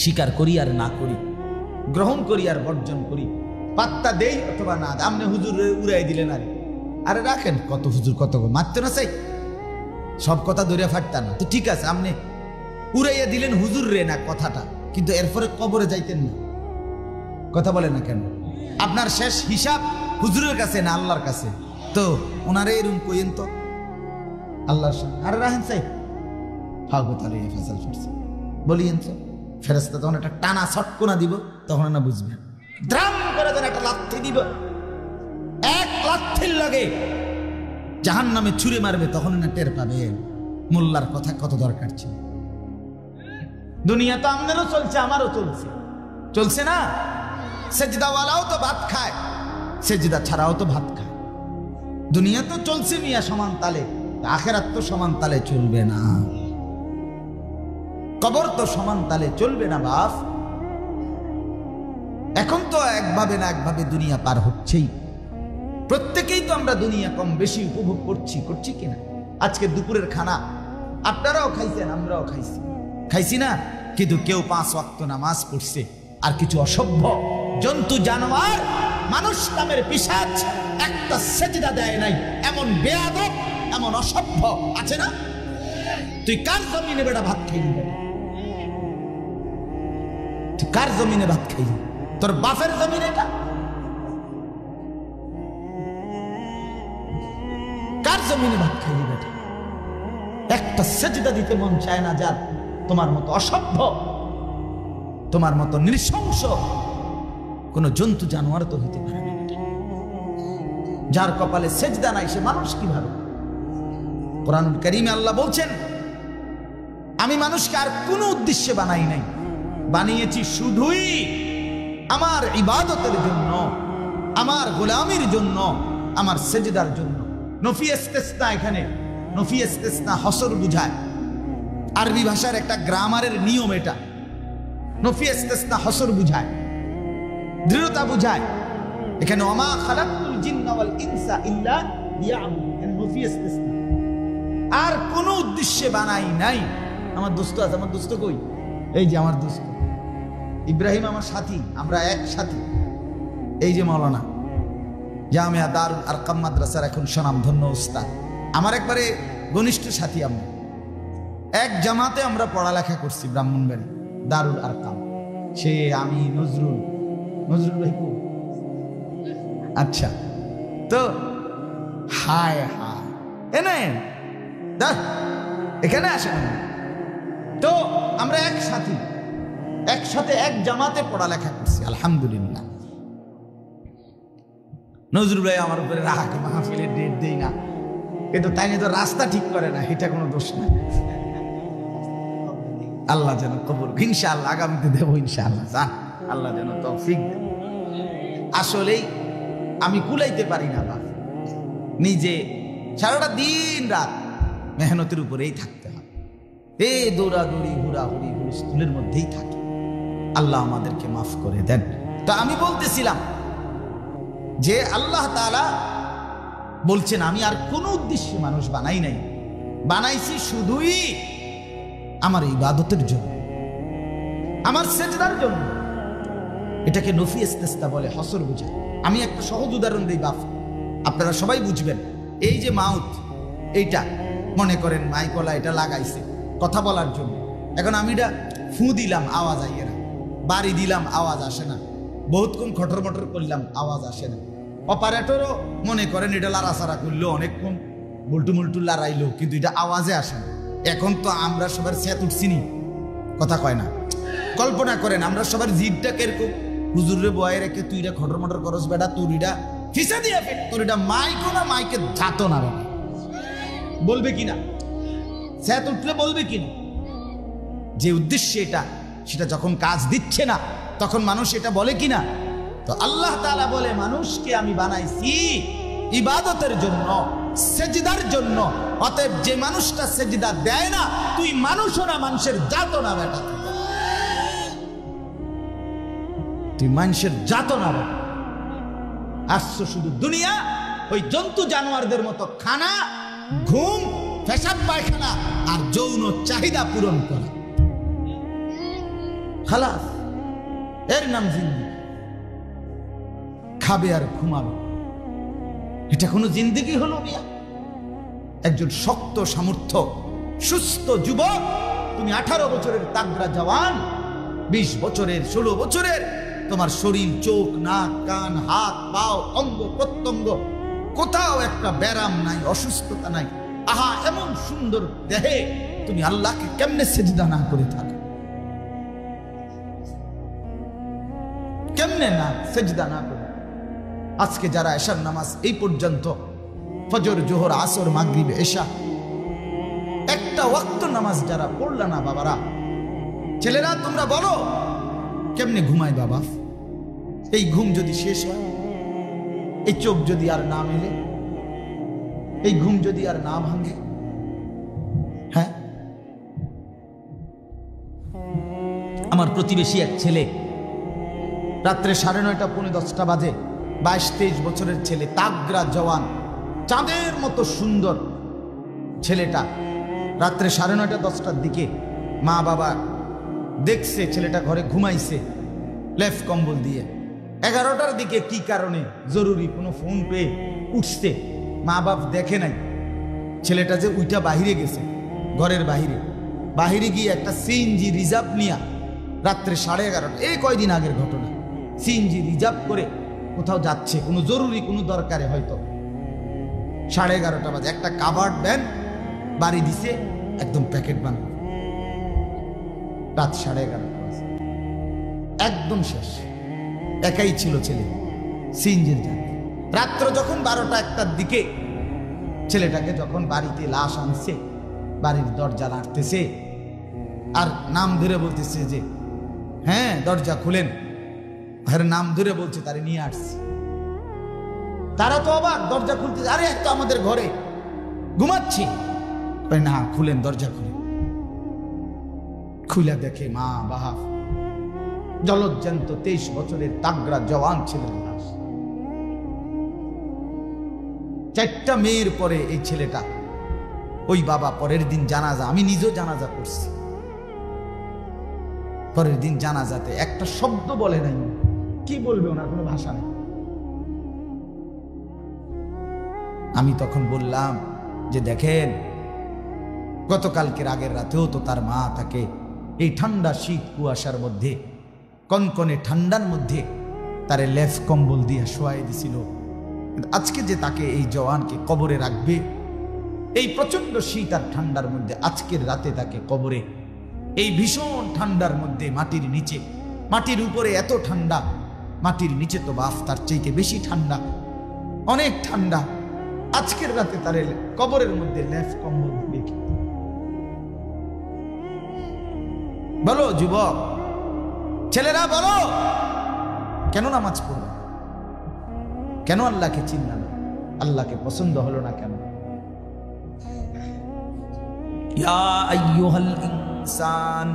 স্বীকার করি আর না করি, গ্রহণ করি আর বর্জন করি, পাত্তা দেই অথবা না। আপনি হুজুর উড়াই দিলেন, আরে রাখেন, কত হুজুর কত মারতে না চাই, সব কথা ধরে ফাটতা না তো ঠিক আছে, আপনি উড়াইয়া দিলেন হুজুর রে না কথাটা, কিন্তু এরপরে কবরে যাইতেন না। কথা বলে না কেন? আপনার শেষ হিসাব হুজুরের কাছে না আল্লাহর কাছে? তো ওনারে এরকম কইেন তো আল্লাহর সামনে, আরে রাহেন চাই ফাগতালে ফেসাল করছে বলিয়েন তো, ফেরেশতা তখন একটা টানা ছটকোনা দিব, তখন না বুঝবেন। দ্রাম করে যেন একটা লাথি দিব, এক লাথির লাগে জাহান্নামে ছুঁড়ে মারবে, তখন না টের পাবে মোল্লার কথা কত দরকার ছিল। দুনিয়া তো আমাদেরও চলছে, আমারও চলছে, চলছে না? সেজদাওয়ালাও তো ভাত খায়, সেজদা ছাড়াও তো ভাত খায়। দুনিয়া তো চলছে মিয়া সমান তালে, আখিরাত তো সমান তালে চলবে না, কবর তো সমান তালে চলবে না বাপ। এখন তো একভাবে না একভাবে দুনিয়া পার হচ্ছেই, প্রত্যেকেই তো আমরা দুনিয়া কম বেশি উপভোগ করছি কিনা? আজকে দুপুরের খানা আপনারাও খাইছেন, আমরাও খাইছি না? কিন্তু কেউ 5 ওয়াক্ত নামাজ পড়ছে, আর কিছু অসভ্য জন্তু জানোয়ার মানুষ নামের পিশাচ একটা সেজদা দেয় নাই, এমন বেয়াদব, এমন অসভ্য আছে না? তুই কার জমিনে বেটা ভাত খাইলি? তুই কার জমিনে ভাত খাইলি? তোর বাপের জমিনে? এটা কার জমিনে ভাত খাইলি বেটা? একটা সেজদা দিতে মন চায় না যার, তোমার মতো অসভ্য, তোমার মতো নৃশংস কোন জন্তু জানোয়ার তো হইতে পারে না। যার কপালে সেজদা নাই সে মানুষ কিভাবে? কোরআনুল কারীমে আল্লাহ বলছেন, আমি মানুষকে আর কোনো উদ্দেশ্যে বানাই নাই, বানিয়েছি শুধুই আমার ইবাদতের জন্য, আমার গোলামির জন্য, আমার সেজদার জন্য। নফি ইস্তিসনা, এখানে নফি ইস্তিসনা হসর বুঝায়, আরবি ভাষার একটা গ্রামারের নিয়ম এটা। নফি ইস্তিসনা হসর বুঝায়, দৃঢ়তা বুঝায়। এখানে ওমা খালাকতুল জিন্না ওয়াল ইনসা ইল্লা লিয়াবুদুন, নফি ইস্তিসনা, আর কোন উদ্দেশ্যে বানাই নাই। আমার দোস্ত আছে, আমার দোস্ত কই? এই যে আমার দোস্ত ইব্রাহিম, আমার সাথী, আমরা এক সাথী। এই যে মাওলানা, জামিয়া দারুল আরকাম মাদ্রাসার এখন স্বনামধন্য উস্তাদ, আমার একবারে ঘনিষ্ঠ সাথী। আমরা এক জামাতে আমরা পড়ালেখা করছি ব্রাহ্মণবাড়ি দারুল আরকাম। সে আমি নজরুল ভাই, আচ্ছা তো হায় হায় এখানে আসেন। তো আমরা একসাথে এক জামাতে পড়ালেখা করছি, আলহামদুলিল্লাহ। নজরুল ভাই আমার উপরে রাগে মাহফিলের ডেট দেই না, কিন্তু তাই নিয়ে তো রাস্তা ঠিক করে না, এটা কোনো দোষ না। আল্লাহ যেন কবুল, ইনশাআল্লাহ আগামীতে দেবো ইনশাআল্লাহ, জান আল্লাহ যেন তৌফিক দেন। আসলেই আমি কুলাইতে পারি না বাপ, নিজে সারাটা দিন রাত মেহনতের উপরেই থাকতে হয়, এই দৌড়াদৌড়ি হুড়াহুড়ি হুলস্থুলের মধ্যেই থাকি। আল্লাহ আমাদেরকে মাফ করে দেন। তো আমি বলতেছিলাম যে আল্লাহ তাআলা বলছেন, আমি আর কোনো উদ্দেশ্যে মানুষ বানাই নাই, বানাইছি শুধুই আমার ইবাদতের জন্য, আমার সেজদার জন্য। এটাকে নফি ইস্তেস্তা বলে, হসর বুঝায়। আমি একটা সহজ উদাহরণ দিই বাপ, আপনারা সবাই বুঝবেন। এই যে মাউথ, এইটা মনে করেন মাইকলা এটা লাগাইছে কথা বলার জন্য। এখন আমি এটা ফু দিলাম, আওয়াজ আইয়ে না। বাড়ি দিলাম, আওয়াজ আসে না। বহুতক্ষণ খটর মটর করলাম, আওয়াজ আসে না। অপারেটরও মনে করেন এটা লাড়াচাড়া করলো, অনেকক্ষণ মুল্টু মুল্টু লাড়াইলো, কিন্তু এটা আওয়াজে আসে না। এখন তো আমরা সবার স্যাত উঠছিনি, কথা কয় না। কল্পনা করেন আমরা সবার জিদটা কিরকম, হুজুরে বয়ে রেখে তুই এটা খটর মটর করস বেটা, তোর এটা ফিসা দিয়ে ফেট, তোর এটা মাইকো না মাইকে ধাতো না বেটা, বলবে কিনা? স্যাত উঠলে বলবে কিনা? যে উদ্দেশ্যে এটা, সেটা যখন কাজ দিচ্ছে না তখন মানুষ এটা বলে কিনা? তো আল্লাহ তাআলা বলে, মানুষকে আমি বানাইছি ইবাদতের জন্য, সেজদার জন্য। অতএব যে মানুষটা সেজদা দেয় না, তুই মানুষও না, মানুষের জাতও না বেটা, তুই মানুষের জাতও না বেটা। আসছো শুধু দুনিয়া ওই জন্তু জানোয়ারদের মতো খানা, ঘুম, পেশাব পায়খানা আর যৌন চাহিদা পূরণ করা, খালাস। এর নাম জিন্দেগি। খাবে আর ঘুমাবে, এটা কোনো জিন্দেগি হলো মিয়া? একজন শক্ত সামর্থ্য সুস্থ যুবক, তুমি 18 বছরের তাগড়া জওয়ান, 20 বছরের, 16 বছরের, তোমার শরীর, চোখ, নাক, কান, হাত, পাও, অঙ্গ প্রত্যঙ্গ, কোথাও একটা ব্যারাম নাই, অসুস্থতা নাই। আহা, এমন সুন্দর দেহে তুমি আল্লাহকে কেমনে সেজদা না করে থাকো? কেমনে না সেজদা না করে? আজকে যারা এশার নামাজ এই পর্যন্ত, ফজর, জোহর, আসর, মাগরিব, এশা, একটা ওয়াক্ত নামাজ যারা পড়লা না বাবারা, ছেলেরা তোমরা বলো কেমনে ঘুমায় বাবা? এই ঘুম যদি শেষ হয়, এই চোখ যদি আর না মেলে, এই ঘুম যদি আর না ভাঙে, হ্যাঁ? আমার প্রতিবেশী এক ছেলে, রাত্রে 9:30 পৌনে 10টা বাজে, 22-23 বছরের ছেলে, তাগড়া জওয়ান, চাঁদের মতো সুন্দর ছেলেটা, রাত্রে 9:30-10টার দিকে মা বাবা দেখছে ছেলেটা ঘরে ঘুমাইছে লেফ কম্বল দিয়ে। 11টার দিকে কি কারণে জরুরি কোনো ফোন পেয়ে উঠছে, মা বাপ দেখে নাই। ছেলেটা যে উইটা বাহিরে গেছে, ঘরের বাহিরে গিয়ে একটা সিএনজি রিজার্ভ নিয়া রাত্রে 11:30, এই কয়দিন আগের ঘটনা, সিএনজি রিজার্ভ করে কোথাও যাচ্ছে, কোনো জরুরি কোনো দরকারে, হয়তো 11:30 বাজে। একটা কাভার্ড ভ্যান বাড়ি দিছে, একদম প্যাকেট বানানো। রাত 11:30 বাজে, একদম শেষ। একাই ছিল ছেলে, সিএনজির যাত্রী। রাত্র যখন 12টা-1টার দিকে ছেলেটাকে যখন বাড়িতে লাশ আনছে, বাড়ির দরজা নাড়তেছে আর নাম ধরে বলতেছে যে হ্যাঁ দরজা খুলেন, ভাইয়ের নাম ধরে বলছে, তারে নিয়ে আসছে। তারা তো অবাক, দরজা খুলতে, আরে তো আমাদের ঘরে ঘুমাচ্ছি, না খুলেন, দরজা খুলেন। খুলে দেখে মা বাবা জলজ্জান্ত 23 বছরের তাগড়া জওয়ান ছেলের লাশ। 4টা মেয়ের পরে এই ছেলেটা, ওই বাবা পরের দিন জানাজা, আমি নিজেও জানাজা করছি, পরের দিন জানাজাতে একটা শব্দ বলে নাই। কি বলবে, ওনার কোনো ভাষা নেই। আমি তখন বললাম যে দেখেন, গতকালকের আগের রাতেও তো তার মা তাকে এই ঠান্ডা শীত কুয়াশার মধ্যে, কনকনে ঠান্ডার মধ্যে তারে লেফ কম্বল দিয়ে শোয়াই দিছিল। আজকে যে তাকে, এই জওয়ানকে কবরে রাখবে, এই প্রচন্ড শীত আর ঠান্ডার মধ্যে আজকের রাতে তাকে কবরে, এই ভীষণ ঠান্ডার মধ্যে মাটির নিচে, মাটির উপরে এত ঠান্ডা, মাটির নিচে তো বাফ তার চাইতে বেশি ঠান্ডা, অনেক ঠান্ডা। আজকের রাতে তার কবরের মধ্যে লেফ কম্বল দিবে। বলো যুবক, ছেলেরা বলো, কেন নামাজ পড়বে? কেন আল্লাহকে চিনলাম না? আল্লাহকে পছন্দ হলো না কেন? ইয়া আইয়ুহাল ইনসান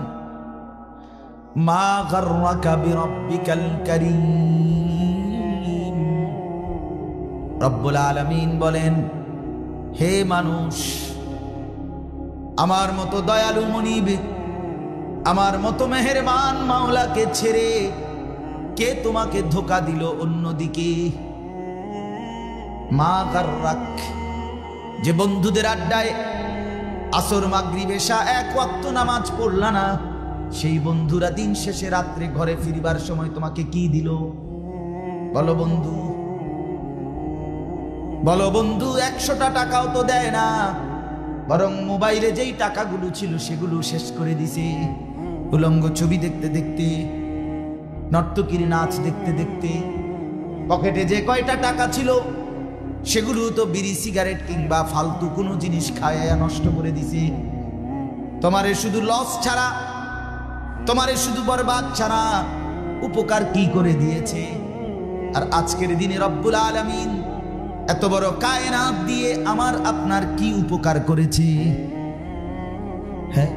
মা গাররাকা বিরাব্বিকাল কারীম। রব্বুল আলামিন বলেন, হে মানুষ, আমার মতো দয়ালু মনিব আমার মতো মেহেরবান মাওলাকে ছেড়ে কে তোমাকে ধোঁকা দিল অন্যদিকে? মা গাররাক, যে বন্ধুদের আড্ডায় আসর মাগরিব এশা এক ওয়াক্ত নামাজ পড়লা না, সেই বন্ধুরা দিন শেষে রাত্রে ঘরে ফিরবার সময় তোমাকে কি দিল? বলো বন্ধু, বলো বন্ধু। 100টা টাকাও তো দেয় না, বরং মোবাইলে যেই টাকাগুলো ছিল সেগুলো শেষ করে দিছে। উলঙ্গ ছবি দেখতে দেখতে, নর্তকীর নাচ দেখতে দেখতে, পকেটে যে কয়টা টাকা ছিল সেগুলো তো বিড়ি সিগারেট কিংবা ফালতু কোনো জিনিস খাওয়াইয়া নষ্ট করে দিছে। তোমারে শুধু লস ছাড়া, তোমারে শুধু বরবাদ ছাড়া উপকার কি করে দিয়েছে? আর আজকের দিনে রব্বুল আলামিন এত বড় কায়নাত দিয়ে আমার আপনার কি উপকার করেছে? হ্যাঁ,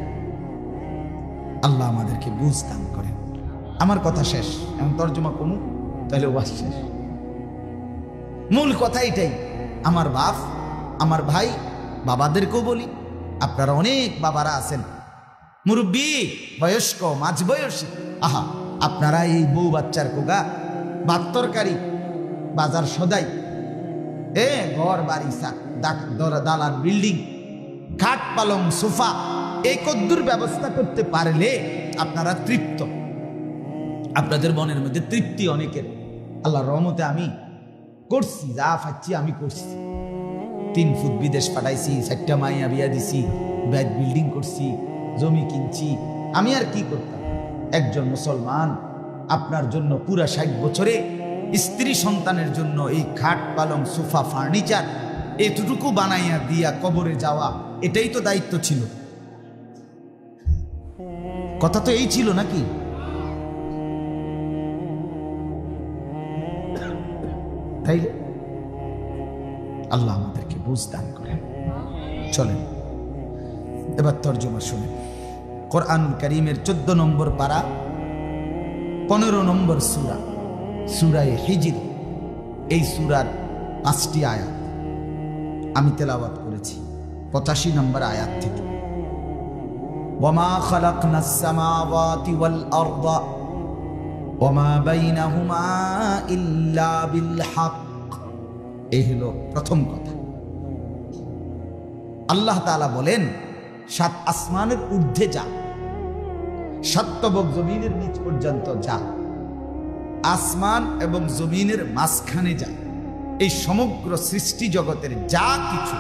আল্লাহ আমাদেরকে বুঝ দান করেন। আমার কথা শেষ, এখন তর্জমা কমু তাহলে ওয়াজ শেষ। মূল কথা এটাই। আমার বাপ, আমার ভাই, বাবাদেরকেও বলি, আপনারা অনেক বাবারা আছেন, মুরব্বী, বয়স্ক, মাঝবয়সী, আহা, আপনারা এই বউ বাচ্চার কোগা, ভাত তরকারি, বাজার সদাই, ঘর বাড়ি, দালান বিল্ডিং, খাট পালং সোফা, এই কদ্দুর ব্যবস্থা করতে পারলে আপনারা তৃপ্ত। আপনাদের মনের মধ্যে তৃপ্তি অনেকের। আল্লাহর রহমতে আমি করছি, যা পাচ্ছি আমি করছি। 3 ফুট বিদেশ পাঠাইছি, 4টা মাইয়া বিয়া দিছি, বিল্ডিং করছি, জমি কিনছি। আমি আর কি করতাম? একজন মুসলমান আপনার জন্য পুরা 60 বছরে স্ত্রী সন্তানের জন্য এই খাট পালং সোফা ফার্নিচার এতটুকু বানাইয়া দিয়া কবরে যাওয়া, এটাই তো দায়িত্ব ছিল। কথা তো এই ছিল নাকি? তাইলে আল্লাহ আমাদেরকে বুঝ দান করেন। চলেন এবার তর্জমা শুনেন। কোরআনুল কারীমের 14 নম্বর পারা, 15 নম্বর সূরা, সূরায়ে হিজর। এই সূরার 5টি আয়াত আমি তেলাওয়াত করেছি 85 নম্বর আয়াত থেকে। ওয়ামা খালাকনাস সামাওয়াতি ওয়াল আরদা ওয়ামা বাইনাহুমা ইল্লা বিল হক। এই হলো প্রথম কথা। আল্লাহ তাআলা বলেন, 7 আসমানের ঊর্ধ্বে যা, 7 তবক জমিনের নিচ পর্যন্ত যা, আসমান এবং জমিনের মাঝখানে যা, এই সমগ্র সৃষ্টি জগতের যা কিছু,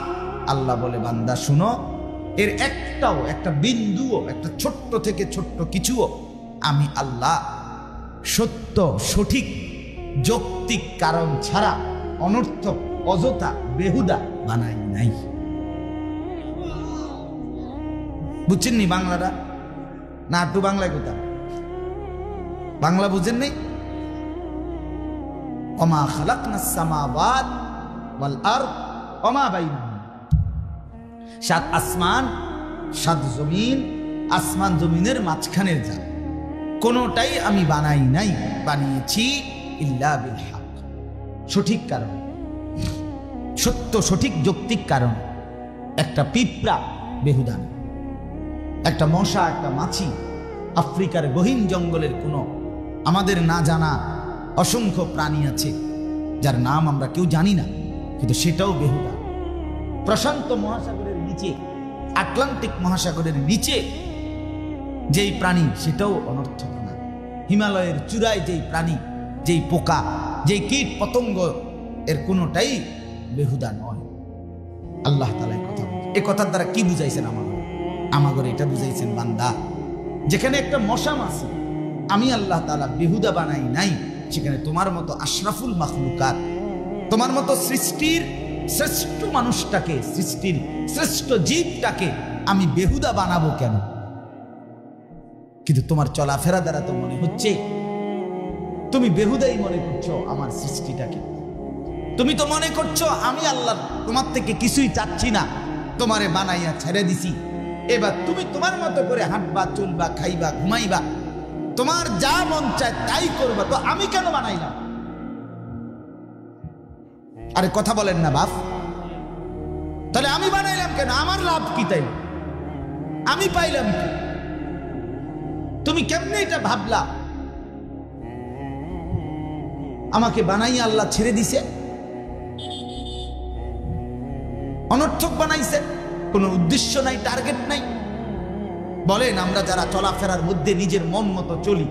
আল্লাহ বলে বান্দা শুনো, এর একটাও, একটা বিন্দুও, একটা ছোট্ট থেকে ছোট্ট কিছুও আমি আল্লাহ সত্য, সঠিক, যৌক্তিক কারণ ছাড়া অনর্থক, অযথা, বেহুদা বানাই নাই। বুঝছেননি বাংলাটা? না একটু বাংলায় কোথা বাংলা বুঝেন নাই? ওমা খালাকনাস সামাওয়াত ওয়াল আরদ ওমা বাইনাহুমা। 7 আসমান, 7 জমিন, আসমান জমিনের মাঝখানের যা, কোনোটাই আমি বানাই নাই, বানিয়েছি ইল্লা বিল হক, সঠিক কারণ, সত্য, সঠিক, যৌক্তিক কারণ। একটা পিঁপড়া বেহুদা না, একটা মশা, একটা মাছি, আফ্রিকার গহীন জঙ্গলের কোনো আমাদের না জানা অসংখ্য প্রাণী আছে যার নাম আমরা কেউ জানি না, কিন্তু সেটাও বেহুদা। প্রশান্ত মহাসাগরের নিচে, আটলান্টিক মহাসাগরের নিচে যেই প্রাণী, সেটাও অনর্থক না। হিমালয়ের চূড়ায় যেই প্রাণী, যেই পোকা, যেই কীট পতঙ্গ, এর কোনোটাই বেহুদা নয়। আল্লাহ তাআলা এই কথার দ্বারা কি বুঝাইছেন? আমাগরে এটা বুঝাইছেন, বান্দা, যেখানে একটা মশা মাছি আমি আল্লাহ তাআলা বেহুদা বানাই নাই, সেখানে তোমার মতো আশরাফুল মাখলুকাত, তোমার মতো সৃষ্টির শ্রেষ্ঠ মানুষটাকে, সৃষ্টির শ্রেষ্ঠ জীবটাকে আমি বেহুদা বানাবো কেন? কিন্তু তোমার চলাফেরা দ্বারা তো মনে হচ্ছে তুমি বেহুদাই মনে করছো আমার সৃষ্টিটাকে। তুমি তো মনে করছো আমি আল্লাহ তোমার থেকে কিছুই চাচ্ছি না, তোমারে বানাইয়া ছেড়ে দিছি, এবার তুমি তোমার মতো করে হাঁটবা, চলবা, খাইবা, ঘুমাইবা, তোমার যা মন চায় তাই করবা, তো আমি কেন বানাইলাম? আরে কথা বলেন না বাপ, তাহলে আমি বানাইলাম কেন? আমার লাভ কি? তাই আমি পাইলাম কি? তুমি কেমনে এটা ভাবলা? আমাকে বানাইয়া আল্লাহ ছেড়ে দিছে, অনর্থক বানাইছে, কোনো উদ্দেশ্য নাই, টার্গেট নাই। বলেন, আমরা যারা চলাফেরার মধ্যে নিজের মন মতো চলি,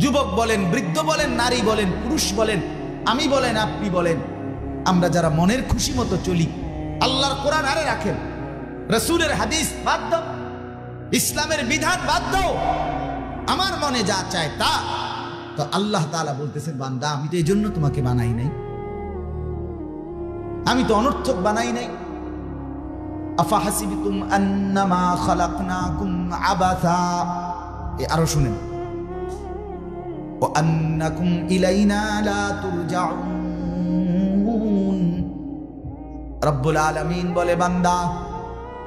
যুবক বলেন, বৃদ্ধ বলেন, নারী বলেন, পুরুষ বলেন, আমি বলেন, আপনি বলেন, আমরা যারা মনের খুশি মতো চলি, আল্লাহর কোরআন আরে রাখেন, রাসূলের হাদিস বাদ দাও, ইসলামের বিধান বাদ দাও, আমার মনে যা চায় তা, তো আল্লাহ তাআলা বলতেছেন, বান্দা আমি তো এই জন্য তোমাকে বানাই নাই, আমি তো অনর্থক বানাই নাই। আফাহাসিবতুম আন্নামা খালাকনাকুম আবাসা, আরো শুনেন, ওয়া আন্নাকুম ইলাইনা লা তুরজাউন। রব্বুল আলামিন বলে, বান্দা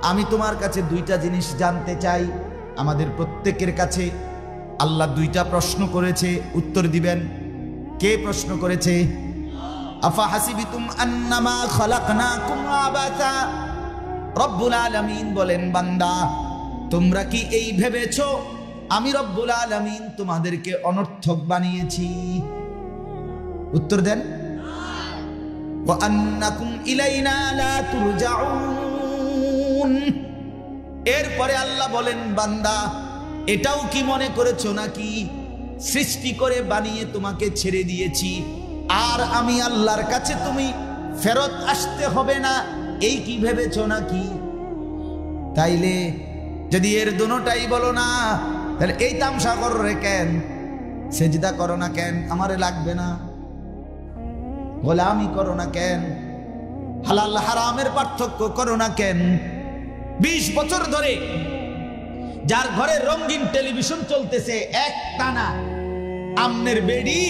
আমি তোমার কাছে দুইটা জিনিস জানতে চাই। আমাদের প্রত্যেকের কাছে আল্লাহ দুইটা প্রশ্ন করেছে, উত্তর দিবেন। কে প্রশ্ন করেছে? আফাহাসিবতুম আন্নামা খালাকনাকুম আবাসা। রব্বুল আলামিন বলেন, বান্দা তোমরা কি এই ভেবেছো আমি রব্বুল আলামিন তোমাদেরকে অনর্থক বানিয়েছি? উত্তর দেন। ওয়া আন্নাকুম ইলাইনা লা তুরজাউন। এরপরে আল্লাহ বলেন, বান্দা এটাও কি মনে করেছো নাকি সৃষ্টি করে বানিয়ে তোমাকে ছেড়ে দিয়েছি, আর আমি আল্লাহর কাছে তুমি ফেরত আসতে হবে না, এই কি ভেবেছো নাকি? তাইলে যদি এর দুটোটাই বলো না, তাহলে এই তামসা করো রে কেন? সেজদা করো না কেন? আমারে লাগবে না। গোলামি করো না কেন? হালাল হারামের পার্থক্য করো না কেন? 20 বছর ধরে যার ঘরে রঙিন টেলিভিশন চলতেছে এক টানা, আমনের বেডি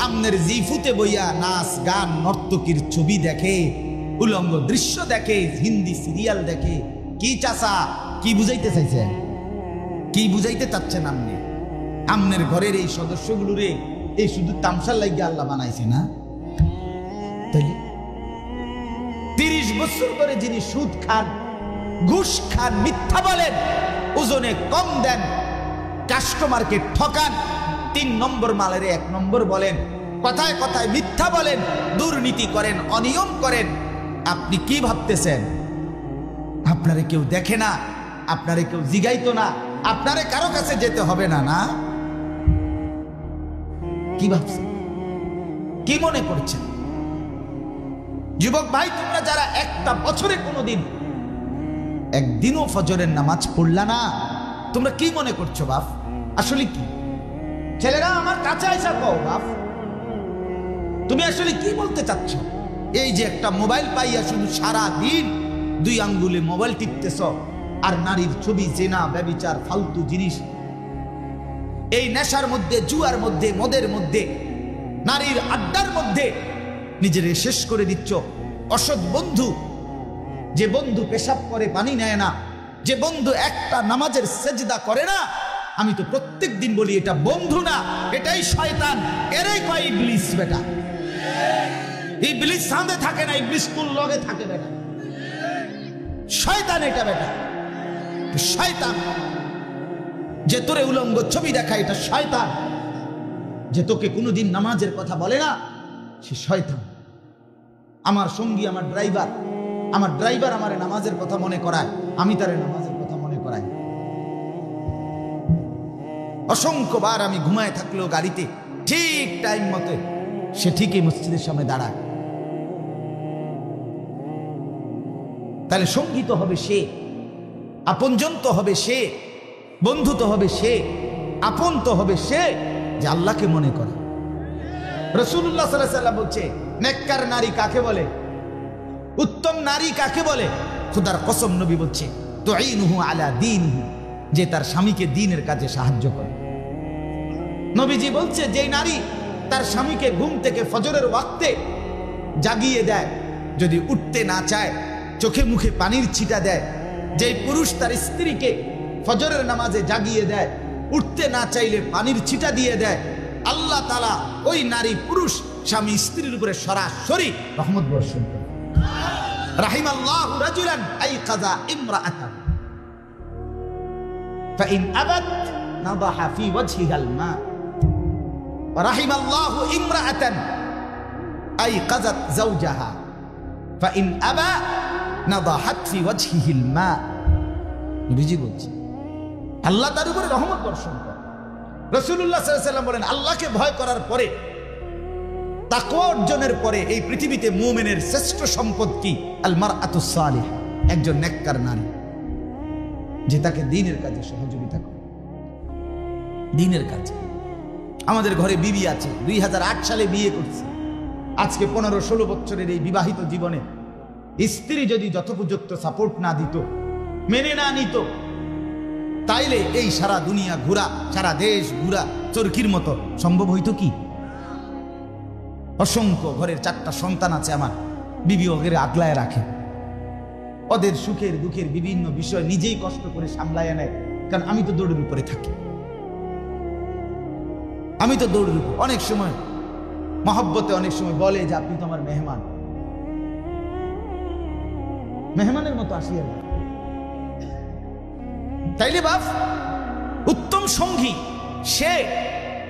আমনের জিফুতে বইয়া নাচ গান নর্তকীর ছবি দেখে, উলঙ্গ দৃশ্য দেখে, হিন্দি সিরিয়াল দেখে, কি চাচা কি বুঝাইতে চাইছেন? কি বুঝাইতে চাচ্ছেন আপনি? আমনের ঘরের এই সদস্যগুলোরে এই শুধু তামসার লাগিয়ে আল্লাহ বানাইছে না? তাইলে 30 বছর ধরে যিনি সুদ খান, ঘুষ খান, মিথ্যা বলেন, ওজনে কম দেন, কাস্টমারকে ঠকান, 3 নম্বর মালের 1 নম্বর বলেন, কথায় কথায় মিথ্যা বলেন, দুর্নীতি করেন, অনিয়ম করেন, আপনি কি ভাবতেছেন আপনারে কেউ দেখে না, আপনারে কেউ জিগাইতো না, আপনারে কারো কাছে যেতে হবে না? না, কি ভাবছেন? কি মনে করছেন? যুবক ভাই, তোমরা যারা একটা বছরে কোনোদিন একদিনও ফজরের নামাজ পড়লা না, তোমরা কি মনে করছো বাপ? আসলে কি? ছেলেরা আমার কাছে আইসা কও, বাপ তুমি আসলে কি বলতে চাচ্ছ? এই যে একটা মোবাইল পাইয়া শুধু সারা দিন 2 আঙ্গুলে মোবাইল টিপতেছ, আর নারীর ছবি, জেনা, ব্যভিচার, ফালতু জিনিস, এই নেশার মধ্যে, জুয়ার মধ্যে, মদের মধ্যে, নারীর আড্ডার মধ্যে নিজেরে শেষ করে দিচ্ছ। অসৎ বন্ধু, যে বন্ধু পেশাব করে পানি নেয় না, যে বন্ধু একটা নামাজের সেজদা করে না, আমি তো প্রত্যেক দিন বলি এটা বন্ধু না, এটাই শয়তান, এরাই কয় ইবলিস। বেটা ইবলিস সামনে থাকে না, ইবলিস কোন লগে থাকে? বেটা শয়তান, এটা বেটা শয়তান। যে তোরে উলঙ্গ ছবি দেখায় এটা শয়তান, যে তোকে কোনোদিন নামাজের কথা বলে না সে শয়তান। আমার সঙ্গী, আমার ড্রাইভার আমারে নামাজের কথা মনে করায়, আমি তারে নামাজের কথা মনে করাই। অসংখ্যবার আমি ঘুমায় থাকলেও গাড়িতে ঠিক টাইম মতো সে ঠিকই মসজিদের সামনে দাঁড়ায়। তাহলে সঙ্গী তো হবে সে, আপনজন তো হবে সে, বন্ধু তো হবে সে, আপন তো হবে সে যে আল্লাহকে মনে করে। রাসূলুল্লাহ সাল্লাল্লাহু আলাইহি ওয়াসাল্লাম বলছে, নেককার নারী কাকে বলে, উত্তম নারী কাকে বলে? খোদার কসম নবী বলছে, তুঈনুহু আলা দীনিহি, যে তার স্বামীকে দ্বীনের কাজে সাহায্য করে। নবীজি বলছে, যে নারী তার স্বামীকে ঘুম থেকে ফজরের ওয়াক্তে জাগিয়ে দেয়, যদি উঠতে না চায় চোখে মুখে পানির ছিটা দেয়, যে পুরুষ তার স্ত্রীকে ফজরের নামাজে জাগিয়ে দেয়, উঠতে না চাইলে পানির ছিটা দিয়ে দেয়, আল্লাহ তাআলা ওই নারী পুরুষ স্বামী স্ত্রীর উপরে সরাসরি রহমত বর্ষণ করে। রাহিমাল্লাহু রাজুলান আইকাযা ইমরাআতাহু। فإن أبت نضح في وجهها الماء ورحم الله امرأة أيقظت زوجها فإن أبى نضحت في وجهه الماء নবীজি বলছেন আল্লাহ তার উপরে রহমত বর্ষণ করে। রাসূলুল্লাহ সাল্লাল্লাহু আলাইহি ওয়াসাল্লাম বলেন আল্লাহকে ভয় করার পরে, তাকওয়া অর্জনের পরে এই পৃথিবীতে মুমিনের শ্রেষ্ঠ সম্পদ কি? আল মারআতুস সালিহা, একজন নেককার নারী যে তাকে দ্বীনের কাজে সহযোগিতা করে। দ্বীনের কাজে আমাদের ঘরে বিবি আছে, 2008 সালে বিয়ে করছে। আজকে 15-16 বছরের এই বিবাহিত জীবনে স্ত্রী যদি যথোপযুক্ত সাপোর্ট না দিত, মেনে না নিত, তাইলে এই সারা দুনিয়া ঘোরা, সারা দেশ ঘোরা চরকির মতো সম্ভব হইতো কি? অসংখ্য ঘরের 4টা সন্তান আছে আমার, বিবি ওদের আগলায় রাখে, ওদের সুখের দুঃখের বিভিন্ন বিষয় নিজেই কষ্ট করে সামলায় নেয়। কারণ আমি তো দৌড়ের উপরে থাকি, আমি তো দৌড়ের উপর। অনেক সময় মহব্বতে অনেক সময় বলে যে আপনি তো আমার মেহমান, মেহমানের মতো আসিয়া না। তাইলে বাপ উত্তম সঙ্গী সে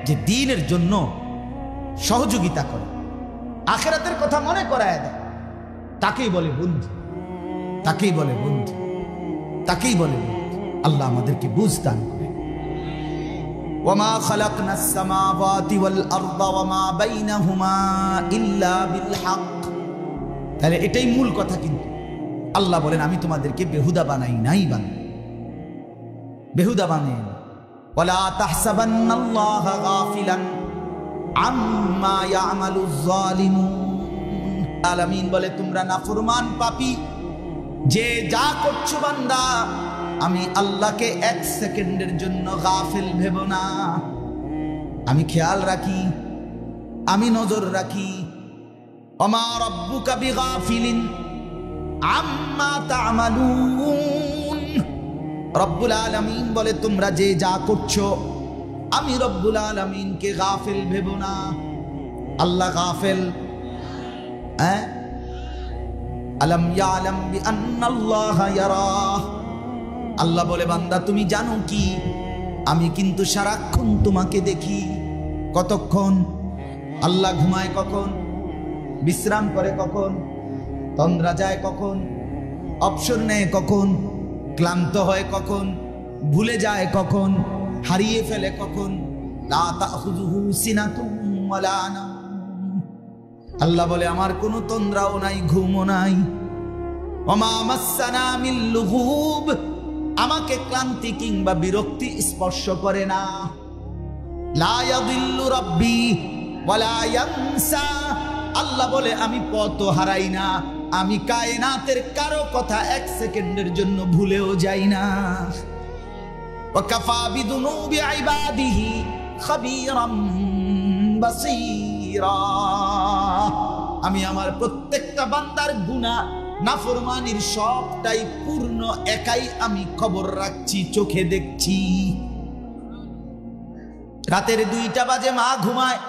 যে দ্বীনের জন্য সহযোগিতা করে, আখিরাতের কথা মনে করায় দেয়, তাকেই বলে বন্ধু, তাকেই বলে বন্ধু, তাকেই বলে বন্ধু। আল্লাহ আমাদেরকে বুঝ দান করে। ওয়ামা খালাকনাস সামাওয়াতি ওয়াল আরদা ওয়ামা বাইনাহুমা ইল্লা বিল হক। তাহলে এটাই মূল কথা। কিন্তু আল্লাহ বলেন আমি তোমাদেরকে বেহুদা বানাই নাই, বেহুদা বানাই। ওয়ালা তাহসাবান্নাল্লাহা গাফিলান আম্মা ইয়ামালুজ জালিমুন। আলামিন বলে তোমরা নাফরমান পাপী যে যা করছো বান্দা, আমি আল্লাহকে 1 সেকেন্ডের জন্য গাফিল ভেবো না। আমি খেয়াল রাখি, আমি নজর রাখি। ওমা রাব্বুকা বিগাফিলিন আম্মা তা'মালুন। রব্বুল আলামিন বলে তোমরা যে যা করছো, আমি রব্বুল আলামিনকে গাফিল ভেবো না। আল্লাহ গাফিল? আলম ইয়ালাম বিআন্নাল্লাহা ইয়ারাহ। আল্লাহ বলে বান্দা তুমি জানো কি, আমি কিন্তু সারাক্ষণ তোমাকে দেখি। কতক্ষণ? আল্লাহ ঘুমায় কখন, বিশ্রাম করে কখন, তন্দ্রা যায় কখন, অবসর নেয় কখন, ক্লান্ত হয় কখন, ভুলে যায় কখন, হারিয়ে ফেলে কখন। লা তাখুযুহু সিনাতুন ওয়ালা নাওম। আল্লাহ বলে আমার কোনো তন্দ্রাও নাই, ঘুমও নাই। ওমা মাসসানা মিন লুগুব। আমাকে ক্লান্তি কিংবা বিরক্তি স্পর্শ করে না। লা ইয়াদিল্লু রাব্বি ওয়ালা ইয়ানসা। আল্লাহ বলে আমি পথ হারাই না, আমি কায়নাতের কারো কথা 1 সেকেন্ডের জন্য ভুলেও যাই না। ওয়া কাফা বিদুনুবি ইবাদিহি খাবীরাম বাসীরা। আমি আমার প্রত্যেকটা বান্দার গুনাহ নাফরমানির সবটাই পূর্ণ একাই আমি খবর রাখছি, চোখে দেখছি। রাতের 2টা বাজে মা ঘুমায়,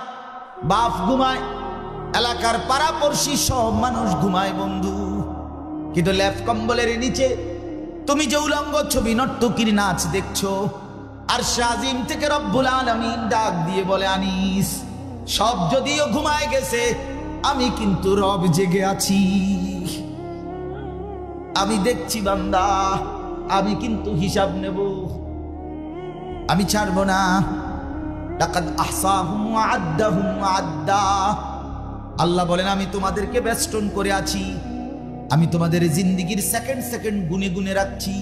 বাপ ঘুমায়, এলাকার পাড়াপড়শি সব মানুষ ঘুমায় বন্ধু। কিন্তু ল্যাপ কম্বলের নিচে তুমি যে উলঙ্গ ছবি নর্তকীর নাচ দেখছো, আর শাজিম থেকে রব্বুল আলামিন ডাক দিয়ে বলে আনিস, সব যদিও ঘুমায় গেছে, আমি কিন্তু রব জেগে আছি। আমি দেখছি বান্দা, আমি কিন্তু হিসাব নেব, আমি ছাড়বো না। লাকাদ আহসাহুম ওয়া আদ্দাহুম আদ্দা। আল্লাহ বলেন আমি তোমাদেরকে বেষ্টন করে আছি, আমি তোমাদের জিন্দেগির সেকেন্ড সেকেন্ড গুনে গুনে রাখছি।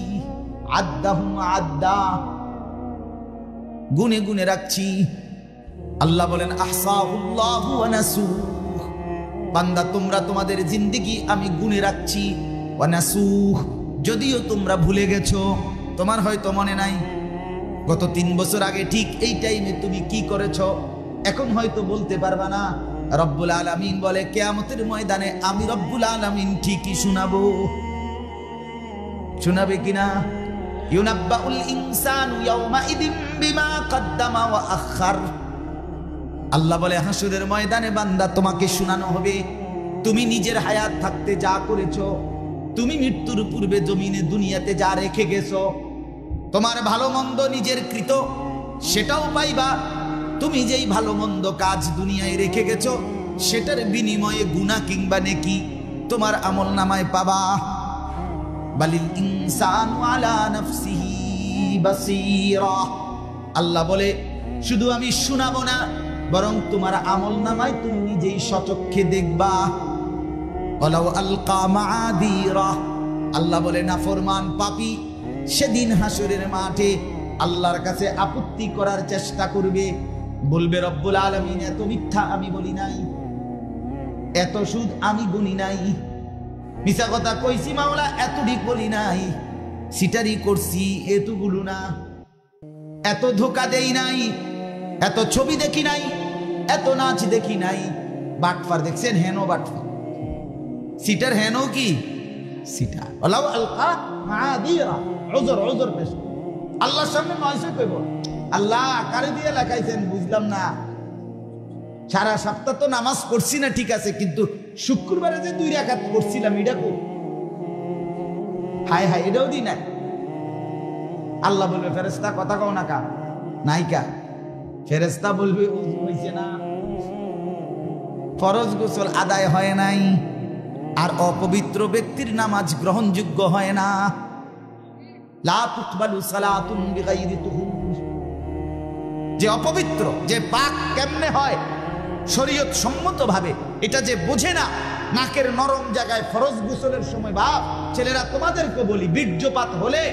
আদ্দাহুম আদ্দা, গুনে গুনে রাখছি। আল্লাহ বলেন আহসাহুল্লাহু ওয়া নাসু। বান্দা তোমরা তোমাদের জিন্দেগি আমি গুনে রাখছি। ওয়া নাসু, যদিও তোমরা ভুলে গেছো, তোমার হয়তো মনে নাই গত 3 বছর আগে ঠিক এই টাইমে তুমি কি করেছো, এখন হয়তো বলতে পারবা না। রব্বুল আলামিন বলে কিয়ামতের ময়দানে আমি রব্বুল আলামিন ঠিকই শোনাবো। শোনাবে কিনা? ইউনাব্বাউল ইনসানু ইয়াওমাইদিন বিমা কদ্দামা ওয়া আখার। আল্লাহ বলে হাসরের ময়দানে বান্দা তোমাকে শোনানো হবে তুমি নিজের হায়াত থাকতে যা করেছো, তুমি মৃত্যুর পূর্বে জমিনে দুনিয়াতে যা রেখে গেছো, তোমার ভালো মন্দ নিজের কৃত সেটাও পাইবা। তুমি যেই ভালো মন্দ কাজ দুনিয়ায় রেখে গেছো সেটার বিনিময়ে গুনাহ কিংবা নেকি তোমার আমল নামায় পাবা। বালিল ইনসানু আলা নাফসিহি বাসীরা, আল্লাহ বলে শুধু আমি শোনাবো না, বরং তোমার আমল নামায় তুমি নিজেই সচক্ষে দেখবা। ওয়ালাউ আলকা মাআদিরা, আল্লাহ বলে নাফরমান পাপী সেদিন হাসরের মাঠে আল্লাহর কাছে আপত্তি করার চেষ্টা করবে, বলবে রব্বুল আলামিন এত মিথ্যা আমি বলি নাই, এত সুদ আমি গুনি নাই, মিছা কথা কইছি মাওলা এতটুক বলি নাই, সিটারি করছি এতগুলো না, এত ধোকা দেই নাই, এত ছবি দেখি নাই, এত নাচ দেখি নাই। বাটফার দেখছেন? হেনো বাটফার, সিটার হেনো কি সিটার। ওয়ালাউ আলকা মাআদিরা, উযর উযর পেশ আল্লাহর সামনে নয়সে কইব, আল্লাহ কারে দিয়ে লেখাইছেন বুঝলাম না, সারা সপ্তাহ তো নামাজ পড়ছি না ঠিক আছে, কিন্তু শুক্রবারে যে 2 রাকাত পড়ছিলাম এটা কো, হায় হায় এটাও দি নাই। আল্লাহ বলবে ফেরেশতা কথা কও না কা নাইকা, ফেরেশতা বলবে ওযু হইছে না, ফরজ গোসল আদায় হয় নাই, আর অপবিত্র ব্যক্তির নামাজ গ্রহণযোগ্য হয় না। লা তুকবালু সালাতুন বিগাইরি তুহুর, যে অপবিত্র যে পাক কেমনে হয় শরীয়ত সম্মত ভাবে এটা যে বোঝে না, নাকের নরম জায়গায় ফরজ গোসলের সময়, বাপ ছেলেরা তোমাদেরকে বলি, বীর্যপাত হলে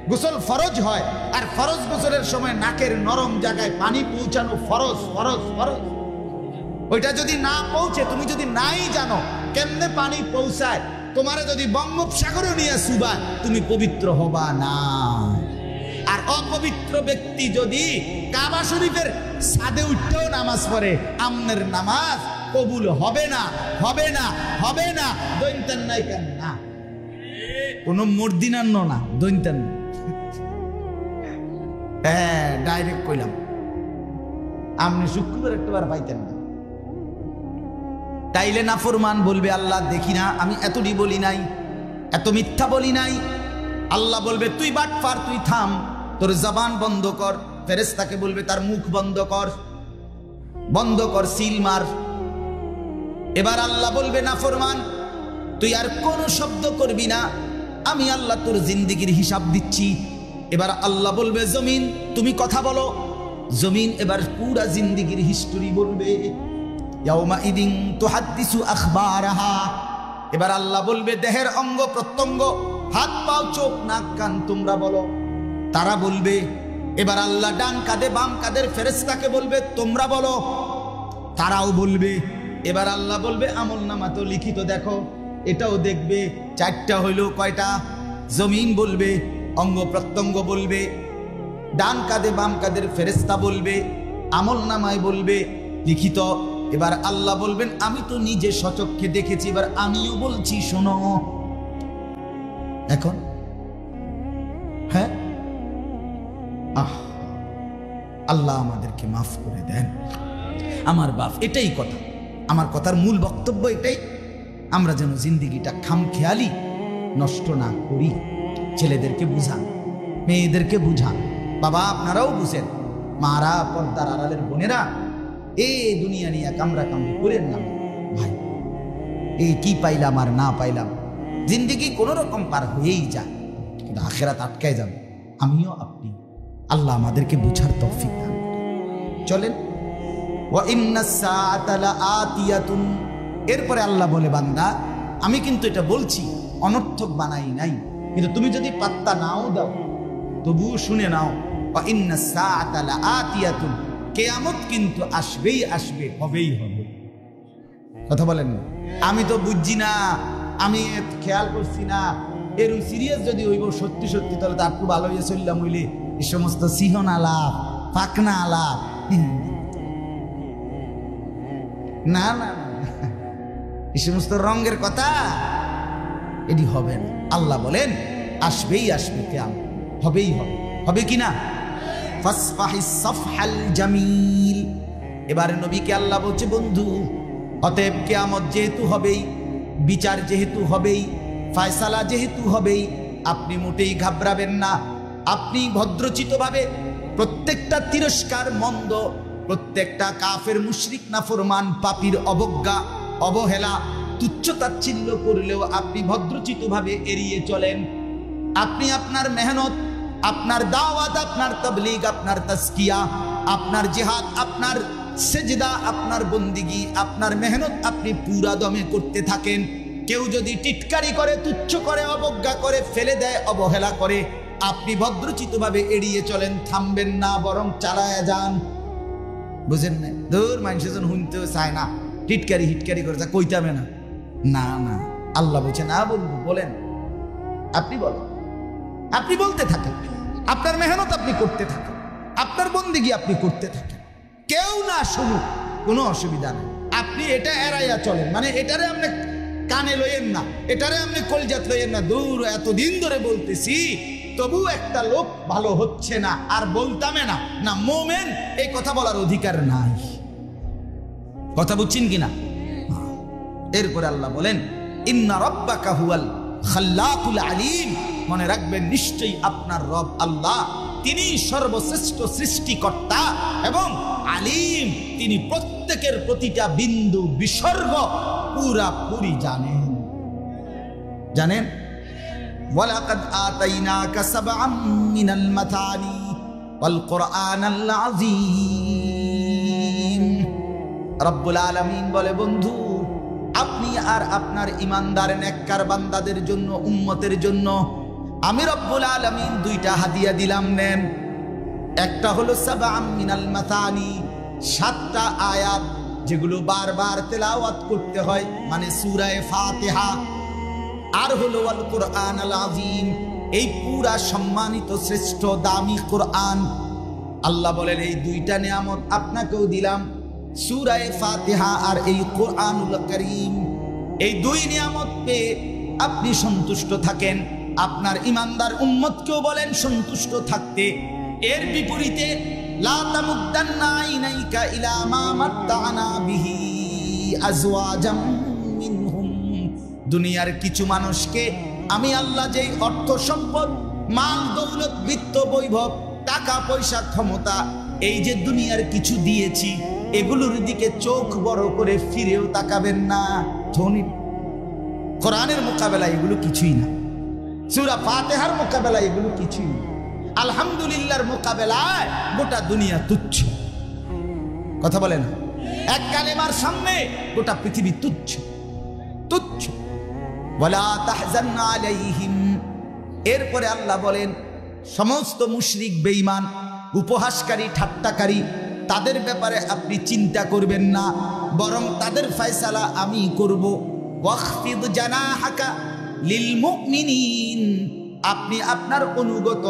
গোসল ফরজ হয়, আর ফরজ গোসলের সময় নাকের নরম জায়গায় পানি পৌঁছানো ফরজ ফরজ ফরজ। ওইটা যদি না পৌঁছে, তুমি যদি নাই জানো কেমনে পানি পৌঁছায়, তোমার যদি বঙ্গোপসাগরে নিয়ে সুবা তুমি পবিত্র হবা না। আর অপবিত্র ব্যক্তি যদি কাবা শরীফের ছাদে উঠতেও নামাজ পড়ে, আমনের নামাজ কবুল হবে না, হবে না, হবে না। দৈন্তান নাই কেন না, কোন মর্দিনান্ন না, দৈন্তান। হ্যাঁ ডাইরেক্ট কইলাম, আপনি শুক্রবার একটাবার পাইতেন না। তাইলে নাফরমান বলবে আল্লাহ দেখি না, আমি এতটি বলি নাই, এত মিথ্যা বলি নাই। আল্লাহ বলবে তুই বাটপার, তুই থাম, তোর জবান বন্ধ কর। ফেরেশতাকে বলবে তার মুখ বন্ধ কর, বন্ধ কর, সিল মার। এবার আল্লাহ বলবে নাফরমান তুই আর কোনো শব্দ করবি না, আমি আল্লাহ তোর জিন্দেগির হিসাব দিচ্ছি। এবার আল্লাহ বলবে জমিন তুমি কথা বলো। জমিন এবার পুরা জিন্দেগির হিস্টোরি বলবে। ইয়াউমাইদিন তুহাদ্দিসু আখবারাহা। এবার আল্লাহ বলবে দেহের অঙ্গ প্রত্যঙ্গ, হাত পাও চোখ নাক কান তোমরা বলো। তারা বলবে। এবার আল্লাহ ডান কাঁধে বাম কাঁধের ফেরেশতাকে বলবে তোমরা বলো, তারাও বলবে। এবার আল্লাহ বলবে আমল নামা তো লিখিত দেখো, এটাও দেখবে। 4টা হইল কয়টা? জমিন বলবে, অঙ্গ প্রত্যঙ্গ বলবে, ডান কাঁধে বাম কাঁধের ফেরেশতা বলবে, আমল নামায় বলবে লিখিত। এবার আল্লাহ বলবেন আমি তো নিজে সচক্ষে দেখেছি, এবার আমিও বলছি শোনো। এখন হ্যাঁ আল্লাহ আমাদেরকে মাফ করে দেন। আমার বাপ এটাই কথা, আমার কথার মূল বক্তব্য এটাই, আমরা যেন জিন্দিগিটা খামখেয়ালি নষ্ট না করি। ছেলেদেরকে বুঝান, মেয়েদেরকে বুঝান, বাবা আপনারাও বুঝেন, মারা পর্দার আড়ালের বোনেরা এই দুনিয়া নিয়ে কামড়া কামড়ি করেন না ভাই। এই কি পাইলাম আর না পাইলাম, জিন্দিগি কোন রকম পার হয়েই যায়, কিন্তু আখেরাত আটকায় যাবে। আমিও আপনি, আল্লাহ আমাদেরকে বুঝার তৌফিক দান করেন। চলেন ওয়া ইন্নাস সাআতা লাআতিয়াতুন। এরপরে আল্লাহ বলে বান্দা আমি কিন্তু এটা বলছি অনর্থক বানাই নাই, কিন্তু তুমি যদি পাত্তা নাও দাও তবুও শুনে নাও। ওয়া ইন্নাস সাআতা লাআতিয়াতুন, কিয়ামত কিন্তু আসবেই আসবে, হবেই হবে। কথা বলেন না আমি তো বুঝছি না, আমি খেয়াল করছি না, এরকম সিরিয়াস যদি হইব সত্যি সত্যি, তাহলে তার খুব ভালো হইয়া চললাম। হইলে এই সমস্ত সিহন আলাপ পাকনা আলাপ না না, এই সমস্ত রঙের কথা এটি হবে না। আল্লাহ বলেন আসবেই আসবে, কিয়ামত হবেই হবে, হবে কিনা? ফাসফাহিস সাফহাল জামিল। এবারে নবীকে আল্লাহ বলছে বন্ধু অতএব কিয়ামত যেহেতু হবেই, বিচার যেহেতু হবেই, ফয়সালা যেহেতু হবেই, আপনি মোটেই ঘাবড়াবেন না, আপনি ভদ্রচিতভাবে প্রত্যেকটা তিরস্কার, মন্দ, প্রত্যেকটা কাফের, মুশরিক, নাফরমান, পাপীর অবজ্ঞা, অবহেলা, তুচ্ছতাচ্ছিল্য করলেও আপনি ভদ্রচিতভাবে এড়িয়ে চলেন। আপনি আপনার মেহনত, আপনার দাওয়াত, আপনার তাবলীগ, আপনার তাজকিয়া, আপনার জিহাদ, আপনার সেজদা, আপনার বন্দিগি, আপনার মেহনত আপনি পুরা দমে করতে থাকেন। কেউ যদি টিটকারি করে, তুচ্ছ করে, অবজ্ঞা করে, ফেলে দেয়, অবহেলা করে, আপনি ভদ্রচিতভাবে এড়িয়ে চলেন, থামবেন না, বরং চালায়া যান। বুঝেন না? দূর মানুষ জন শুনতে চায় না, টিটকারি হিটকারি করে কইতাবে না। না না, আল্লাহ বলছে না বলবো, বলেন, আপনি বলেন, আপনি বলতে থাকেন, আপনার মেহনত আপনি করতে থাকেন, আপনার বন্দেগী আপনি করতে থাকেন, কেউ না শুনুক, কোনো অসুবিধা নেই। আপনি এটা এড়াইয়া চলেন, মানে এটারে আপনি কানে লইয়েন না, এটারে আপনি কলজাত লইয়েন না। দূর, এতদিন ধরে বলতেছি, তবু একটা লোক ভালো হচ্ছে না, আর বলতামে না। না, মোমেন এই কথা বলার অধিকার নাই। কথা বুঝছেন কিনা? এরপরে আল্লাহ বলেন, ইন্না রাব্বাকা হুয়াল খাল্লাকুল আলিম। মনে রাখবেন, নিশ্চয়ই আপনার রব আল্লাহ, তিনি সর্বশ্রেষ্ঠ সৃষ্টিকর্তা এবং আলিম। তিনি প্রত্যেকের প্রতিটা বিন্দু বিসর্গ পুরাপুরি জানেন। জানেন? ওয়ালাকাদ আতাইনাকা সাবআম মিনাল মাতানি ওয়াল কুরআনাল আযীম। রব্বুল আলামিন বলে, বন্ধু, আপনি আর আপনার ইমানদার নেককার বান্দাদের জন্য, উম্মতের জন্য আমি রব্বুল আলামিন দুইটা হাদিয়া দিলাম, নেন। একটা হলো সাবআম মিনাল মাতানি, 7টা আয়াত যেগুলো বারবার তেলাওয়াত করতে হয়, মানে সূরা ফাতিহা। আর হলো আল কোরআন আল আযীম, এই পুরা সম্মানিত শ্রেষ্ঠ দামি কোরআন। আল্লাহ বলেন, এই দুইটা নিয়ামত আপনাকেও দিলাম, সূরা ফাতিহা আর এই কোরআনুল কারীম। এই দুই নিয়ামত পেয়ে আপনি সন্তুষ্ট থাকেন, আপনার ইমানদার উম্মতকেও বলেন সন্তুষ্ট থাকতে। এর বিপরীতে, লা তামুদ্দান্না আইনাইকা ইলা মা মাত্তানা বিহি আজওয়াজাম মিনহুম। দুনিয়ার কিছু মানুষকে আমি আল্লাহ যেই অর্থ সম্পদ, মাল দৌলত, বিত্ত বৈভব, টাকা পয়সা, ক্ষমতা, এই যে দুনিয়ার কিছু দিয়েছি, এগুলোর দিকে চোখ বড় করে ফিরেও তাকাবেন না। ধনী কোরআনের মোকাবেলায় এগুলো কিছুই না, সূরা ফাতিহার মোকাবেলায় এগুলো কিছুই না, আলহামদুলিল্লাহর মোকাবেলায় গোটা দুনিয়া তুচ্ছ। কথা বলে না? এক কালেমার সামনে গোটা পৃথিবী তুচ্ছ, তুচ্ছ। ওয়ালা তাহজান্না আলাইহিম। এরপরে আল্লাহ বলেন, সমস্ত মুশরিক, বেঈমান, উপহাসকারী, ঠাট্টাকারী, তাদের ব্যাপারে আপনি চিন্তা করবেন না, বরং তাদের ফয়সালা আমি করব। ওয়াখফিদ জানাহাকা লিল মুমিনিন। আপনি আপনার অনুগত,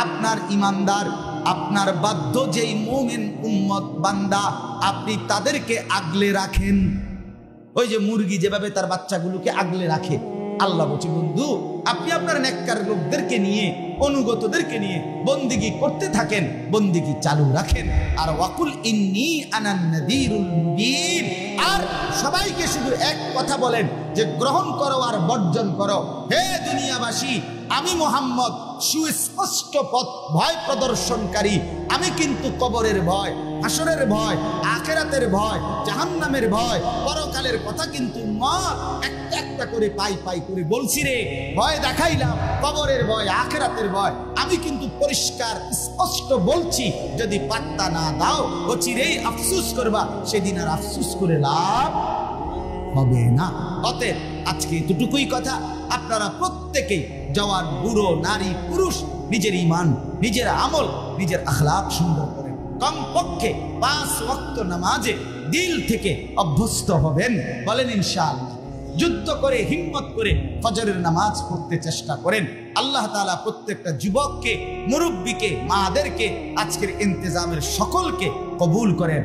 আপনার ইমানদার, আপনার বাধ্য যেই মুমিন উম্মত বান্দা, আপনি তাদেরকে আগলে রাখেন। ওই যে মুরগি যেভাবে তার বাচ্চাগুলোকে আগলে রাখে, আল্লাহ বলছে, বন্ধু, আপনি আপনার নেককার লোকদেরকে নিয়ে, অনুগতদেরকে নিয়ে বন্দিগি করতে থাকেন, বন্দিগি চালু রাখেন। আর ওয়াকুল ইন্নী আনান নাযীরুল মুবিন। আর সবাইকে শুধু এক কথা বলেন যে গ্রহণ করো আর বর্জন করো। হে দুনিয়াবাসী, আমি মুহাম্মদ সুস্পষ্ট পথ ভয় প্রদর্শনকারী। আমি কিন্তু কবরের ভয়, হাসরের ভয়, আখিরাতের ভয়, জাহান্নামের ভয়, পরকালের কথা কিন্তু একটা একটা করে পাই পাই করে বলছি রে। ভয় দেখাইলাম, কবরের ভয়, আখিরাতের ভয়, আমি কিন্তু পরিষ্কার স্পষ্ট বলছি। যদি পাত্তা না দাও, অচিরেই আফসোস করবা, সেদিন আর আফসোস করে লাভ হবে না। অতএব আজকে এতটুকুই কথা। আপনারা প্রত্যেকেই, জওয়ান, বুড়ো, নারী, পুরুষ, নিজের ঈমান, নিজের আমল, নিজের আখলাক সুন্দর করেন। কমপক্ষে 5 ওয়াক্ত নামাজে দিল থেকে অভ্যস্ত হবেন, বলেন ইনশাআল্লাহ। যুদ্ধ করে, হিম্মত করে ফজরের নামাজ পড়তে চেষ্টা করেন। আল্লাহ তাআলা প্রত্যেকটা যুবককে, মুরব্বীকে, মাদেরকে, আজকের ইন্তেজামের সকলকে কবুল করেন।